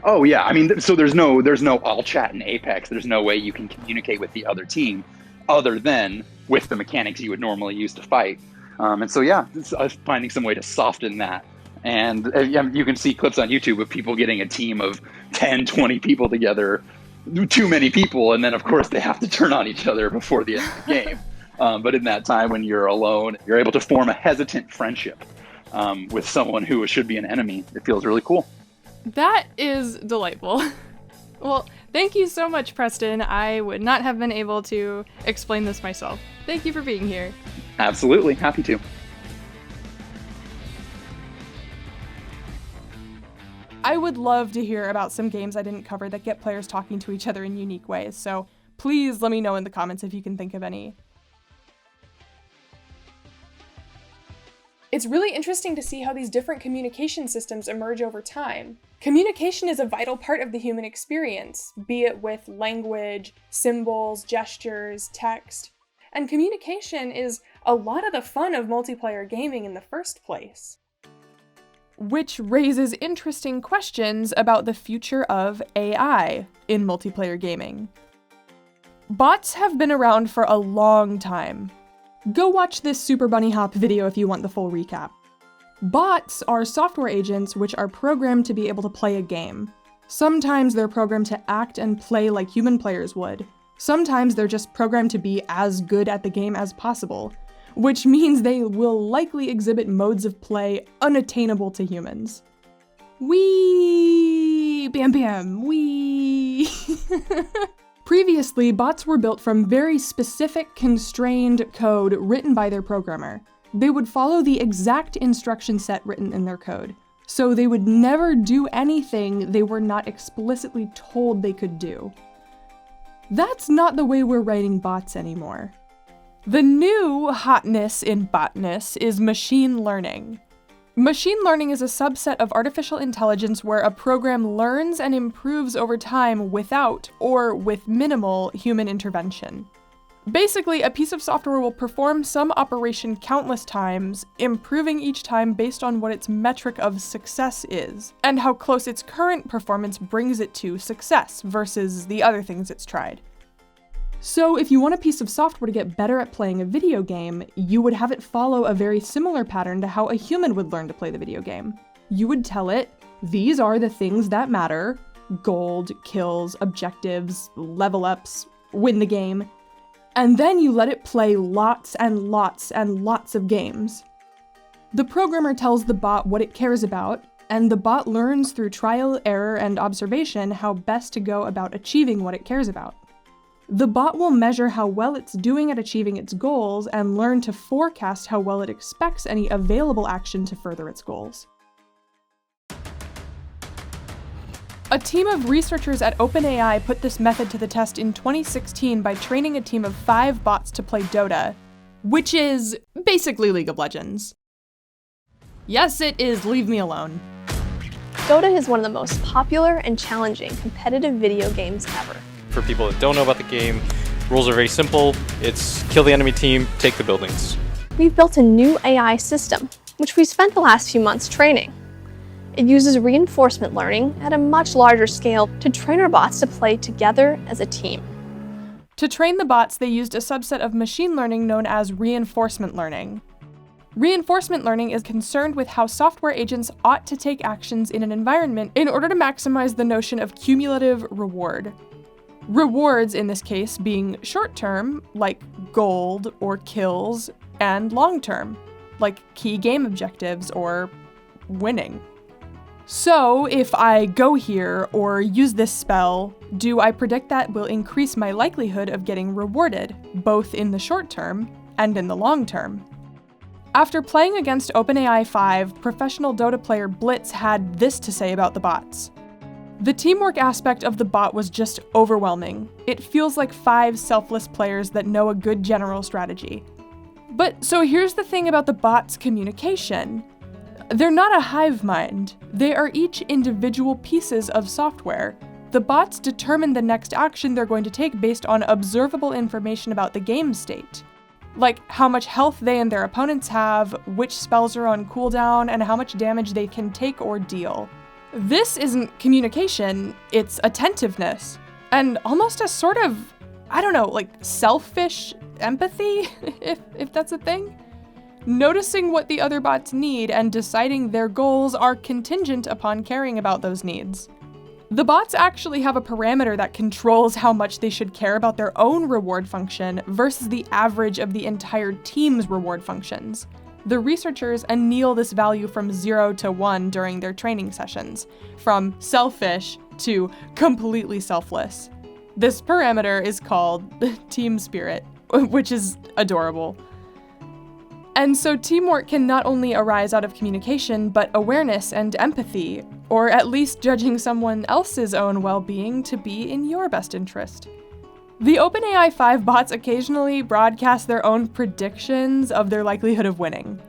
Oh yeah, I mean, so there's no all chat in Apex. There's no way you can communicate with the other team other than with the mechanics you would normally use to fight. And so yeah, it's finding some way to soften that. And you can see clips on YouTube of people getting a team of 10, 20 people together, too many people, and then of course they have to turn on each other before the end of the game. But in that time when you're alone, you're able to form a hesitant friendship with someone who should be an enemy. It feels really cool. That is delightful. Well, thank you so much, Preston. I would not have been able to explain this myself. Thank you for being here. Absolutely, happy to. I would love to hear about some games I didn't cover that get players talking to each other in unique ways, so please let me know in the comments if you can think of any. It's really interesting to see how these different communication systems emerge over time. Communication is a vital part of the human experience, be it with language, symbols, gestures, text. And communication is a lot of the fun of multiplayer gaming in the first place. Which raises interesting questions about the future of AI in multiplayer gaming. Bots have been around for a long time. Go watch this Super Bunny Hop video if you want the full recap. Bots are software agents which are programmed to be able to play a game. Sometimes they're programmed to act and play like human players would. Sometimes they're just programmed to be as good at the game as possible, which means they will likely exhibit modes of play unattainable to humans. Wee! Bam bam! Wee! Previously, bots were built from very specific, constrained code written by their programmer. They would follow the exact instruction set written in their code, so they would never do anything they were not explicitly told they could do. That's not the way we're writing bots anymore. The new hotness in botness is machine learning. Machine learning is a subset of artificial intelligence where a program learns and improves over time without or with minimal human intervention. Basically, a piece of software will perform some operation countless times, improving each time based on what its metric of success is, and how close its current performance brings it to success versus the other things it's tried. So if you want a piece of software to get better at playing a video game, you would have it follow a very similar pattern to how a human would learn to play the video game. You would tell it, these are the things that matter: gold, kills, objectives, level ups, win the game. And then you let it play lots and lots and lots of games. The programmer tells the bot what it cares about, and the bot learns through trial, error, and observation how best to go about achieving what it cares about. The bot will measure how well it's doing at achieving its goals and learn to forecast how well it expects any available action to further its goals. A team of researchers at OpenAI put this method to the test in 2016 by training a team of 5 bots to play Dota, which is basically League of Legends. Yes, it is Leave Me Alone. Dota is one of the most popular and challenging competitive video games ever. For people that don't know about the game, rules are very simple. It's kill the enemy team, take the buildings. We've built a new AI system, which we spent the last few months training. It uses reinforcement learning at a much larger scale to train our bots to play together as a team. To train the bots, they used a subset of machine learning known as reinforcement learning. Reinforcement learning is concerned with how software agents ought to take actions in an environment in order to maximize the notion of cumulative reward. Rewards, in this case, being short-term, like gold or kills, and long-term, like key game objectives or winning. So, if I go here or use this spell, do I predict that will increase my likelihood of getting rewarded, both in the short term and in the long term? After playing against OpenAI 5, professional Dota player Blitz had this to say about the bots. The teamwork aspect of the bot was just overwhelming. It feels like 5 selfless players that know a good general strategy. But so here's the thing about the bot's communication. They're not a hive mind. They are each individual pieces of software. The bots determine the next action they're going to take based on observable information about the game state. Like how much health they and their opponents have, which spells are on cooldown, and how much damage they can take or deal. This isn't communication, it's attentiveness. And almost a sort of, like selfish empathy, if that's a thing? Noticing what the other bots need and deciding their goals are contingent upon caring about those needs. The bots actually have a parameter that controls how much they should care about their own reward function versus the average of the entire team's reward functions. The researchers anneal this value from 0 to 1 during their training sessions, from selfish to completely selfless. This parameter is called team spirit, which is adorable. And so teamwork can not only arise out of communication, but awareness and empathy, or at least judging someone else's own well-being to be in your best interest. The OpenAI 5 bots occasionally broadcast their own predictions of their likelihood of winning.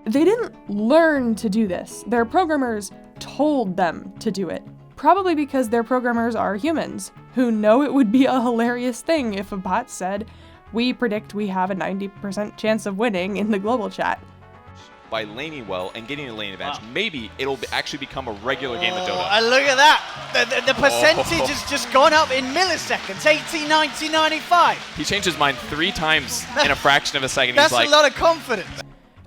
They didn't learn to do this. Their programmers told them to do it, probably because their programmers are humans, who know it would be a hilarious thing if a bot said, "We predict we have a 90% chance of winning" in the global chat. By laning well and getting a lane advantage, maybe it'll actually become a regular game of Dota. And look at that! The percentage has just gone up in milliseconds, 80, 90, 95. He changed his mind 3 times in a fraction of a second. That's He's like, a lot of confidence.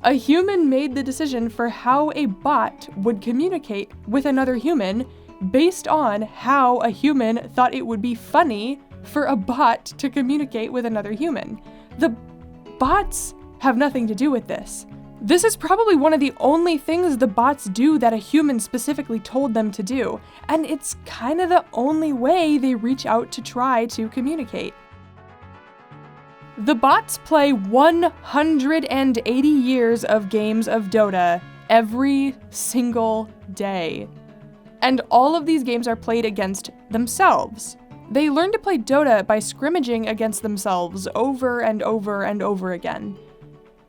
A human made the decision for how a bot would communicate with another human based on how a human thought it would be funny for a bot to communicate with another human. The bots have nothing to do with this. This is probably one of the only things the bots do that a human specifically told them to do, and it's kind of the only way they reach out to try to communicate. The bots play 180 years of games of Dota every single day. And all of these games are played against themselves. They learn to play Dota by scrimmaging against themselves over and over and over again.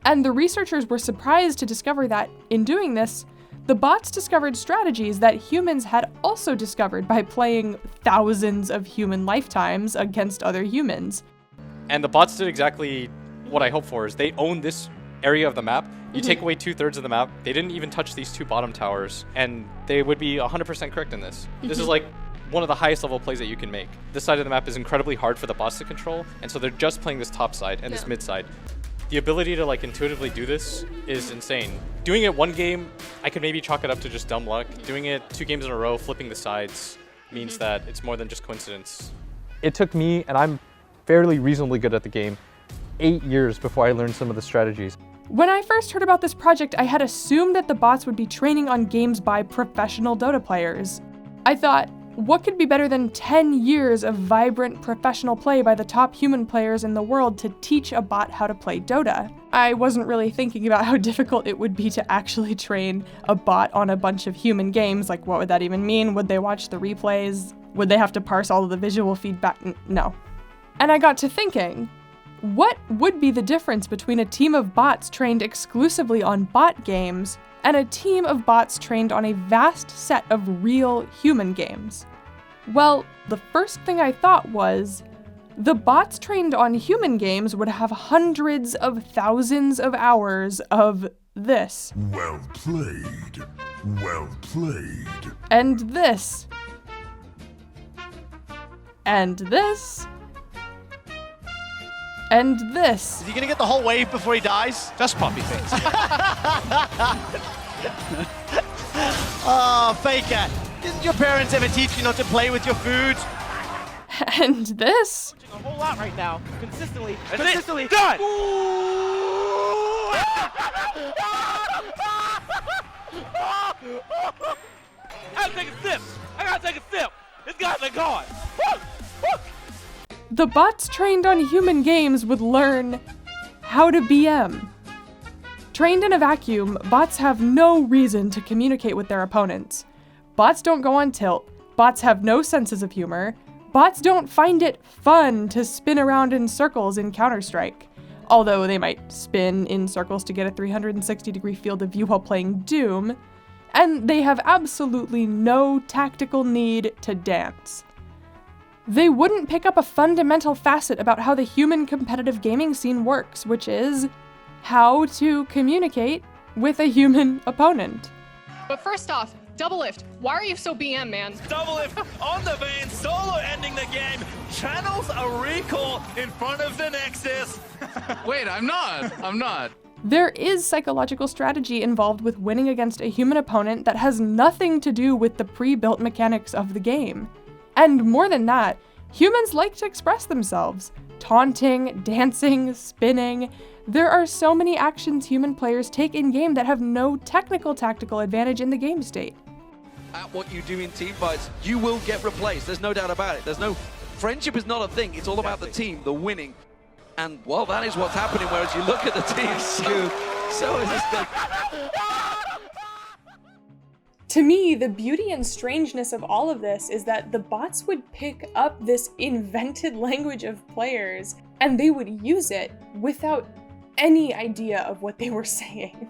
And the researchers were surprised to discover that, in doing this, the bots discovered strategies that humans had also discovered by playing thousands of human lifetimes against other humans. And the bots did exactly what I hoped for, is they own this area of the map. You take away 2/3 of the map, they didn't even touch these 2 bottom towers, and they would be 100% correct in this. This is like one of the highest level plays that you can make. This side of the map is incredibly hard for the bots to control, and so they're just playing this top side and this mid side. The ability to like intuitively do this is insane. Doing it one game, I could maybe chalk it up to just dumb luck. Doing it 2 games in a row, flipping the sides, means that it's more than just coincidence. It took me, and I'm fairly reasonably good at the game, 8 years before I learned some of the strategies. When I first heard about this project, I had assumed that the bots would be training on games by professional Dota players. I thought, what could be better than 10 years of vibrant professional play by the top human players in the world to teach a bot how to play Dota? I wasn't really thinking about how difficult it would be to actually train a bot on a bunch of human games. Like, what would that even mean? Would they watch the replays? Would they have to parse all of the visual feedback? No. And I got to thinking, what would be the difference between a team of bots trained exclusively on bot games and a team of bots trained on a vast set of real human games? Well, the first thing I thought was, the bots trained on human games would have hundreds of thousands of hours of this. Well played. Well played. And this. And this. And this. Is he gonna get the whole wave before he dies? Just puppy face. Oh, Faker. Didn't your parents ever teach you not to play with your food? And this. A whole lot right now. Consistently. Done! I gotta take a sip. This guy's been gone. The bots trained on human games would learn how to BM. Trained in a vacuum, bots have no reason to communicate with their opponents. Bots don't go on tilt. Bots have no senses of humor. Bots don't find it fun to spin around in circles in Counter-Strike, although they might spin in circles to get a 360-degree field of view while playing Doom, and they have absolutely no tactical need to dance. They wouldn't pick up a fundamental facet about how the human competitive gaming scene works, which is how to communicate with a human opponent. But first off, Double Lift, why are you so BM, man? Double Lift on the vein, solo ending the game, channels a recall in front of the Nexus. Wait, I'm not. There is psychological strategy involved with winning against a human opponent that has nothing to do with the pre-built mechanics of the game. And more than that, humans like to express themselves. Taunting, dancing, spinning. There are so many actions human players take in-game that have no technical tactical advantage in the game state. At what you do in team fights, you will get replaced. There's no doubt about it. Friendship is not a thing. It's all about the team, the winning. And, well, that is what's happening, whereas you look at the team, so is this thing. To me, the beauty and strangeness of all of this is that the bots would pick up this invented language of players and they would use it without any idea of what they were saying.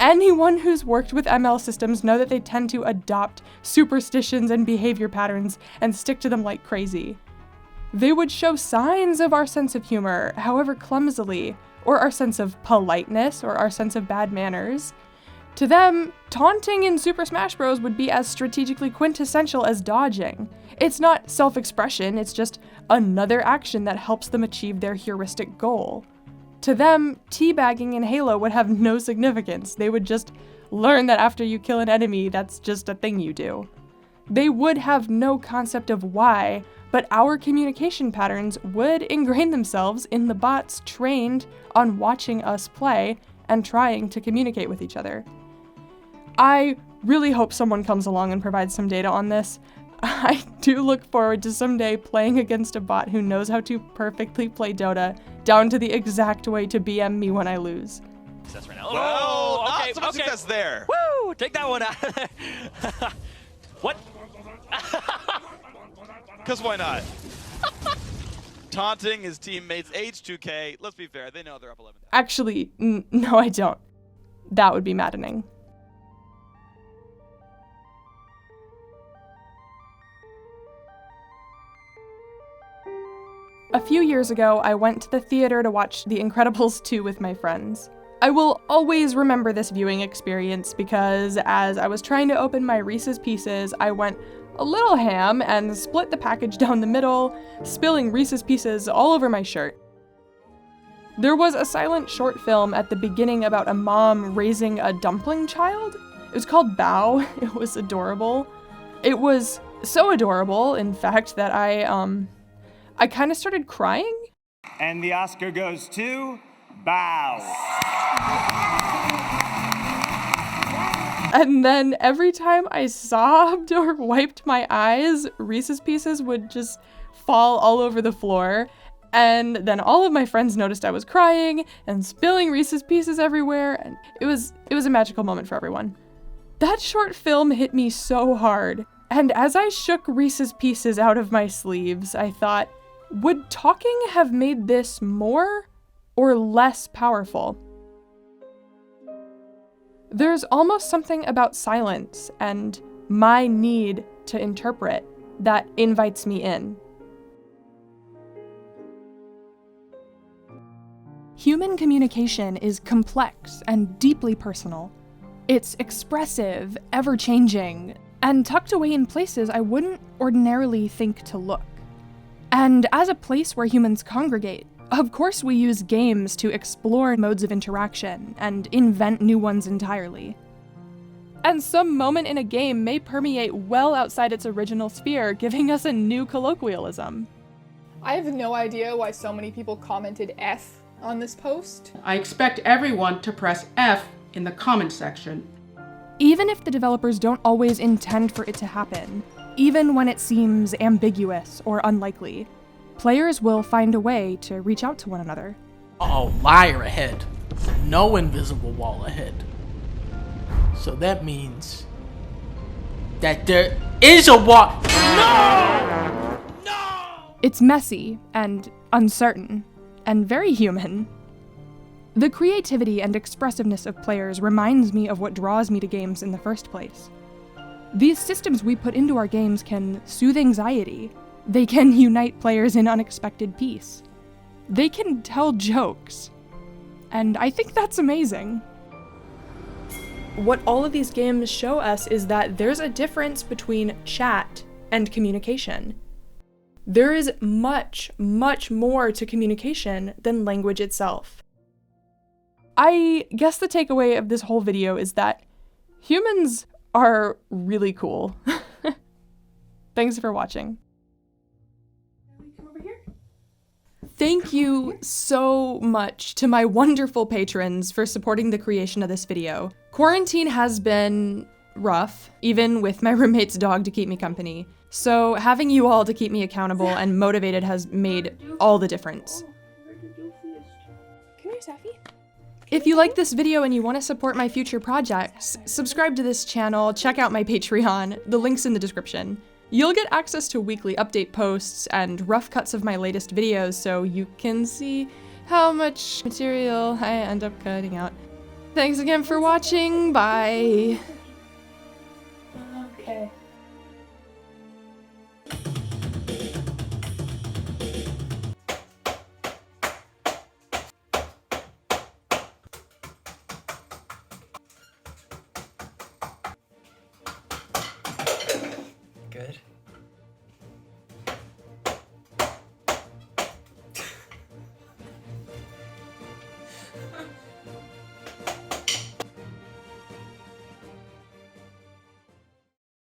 Anyone who's worked with ML systems know that they tend to adopt superstitions and behavior patterns and stick to them like crazy. They would show signs of our sense of humor, however clumsily, or our sense of politeness, or our sense of bad manners. To them, taunting in Super Smash Bros. Would be as strategically quintessential as dodging. It's not self-expression, it's just another action that helps them achieve their heuristic goal. To them, teabagging in Halo would have no significance. They would just learn that after you kill an enemy, that's just a thing you do. They would have no concept of why, but our communication patterns would ingrain themselves in the bots trained on watching us play and trying to communicate with each other. I really hope someone comes along and provides some data on this. I do look forward to someday playing against a bot who knows how to perfectly play Dota, down to the exact way to BM me when I lose. Right now. Well, okay, not so much success there. Woo! Take that one out. What? Because why not? Taunting his teammates, H2K. Let's be fair, they know they're up 11. Actually, no, I don't. That would be maddening. A few years ago, I went to the theater to watch The Incredibles 2 with my friends. I will always remember this viewing experience because as I was trying to open my Reese's Pieces, I went a little ham and split the package down the middle, spilling Reese's Pieces all over my shirt. There was a silent short film at the beginning about a mom raising a dumpling child. It was called Bao. It was adorable. It was so adorable, in fact, that I kind of started crying. And the Oscar goes to Bao. And then every time I sobbed or wiped my eyes, Reese's Pieces would just fall all over the floor. And then all of my friends noticed I was crying and spilling Reese's Pieces everywhere. And it was a magical moment for everyone. That short film hit me so hard. And as I shook Reese's Pieces out of my sleeves, I thought, would talking have made this more or less powerful? There's almost something about silence and my need to interpret that invites me in. Human communication is complex and deeply personal. It's expressive, ever-changing, and tucked away in places I wouldn't ordinarily think to look. And as a place where humans congregate, of course we use games to explore modes of interaction and invent new ones entirely. And some moment in a game may permeate well outside its original sphere, giving us a new colloquialism. I have no idea why so many people commented F on this post. I expect everyone to press F in the comment section. Even if the developers don't always intend for it to happen, even when it seems ambiguous or unlikely, players will find a way to reach out to one another. Uh-oh, liar ahead. No invisible wall ahead. So that means that there is a wall. No! It's messy and uncertain and very human. The creativity and expressiveness of players reminds me of what draws me to games in the first place. These systems we put into our games can soothe anxiety. They can unite players in unexpected peace. They can tell jokes. And I think that's amazing. What all of these games show us is that there's a difference between chat and communication. There is much, much more to communication than language itself. I guess the takeaway of this whole video is that humans are really cool. Thanks for watching. Thank you so much to my wonderful patrons for supporting the creation of this video. Quarantine has been rough, even with my roommate's dog to keep me company. So having you all to keep me accountable and motivated has made all the difference. Come here, Safi. If you like this video and you want to support my future projects, subscribe to this channel, check out my Patreon, the link's in the description. You'll get access to weekly update posts and rough cuts of my latest videos so you can see how much material I end up cutting out. Thanks again for watching, bye! Okay. Good.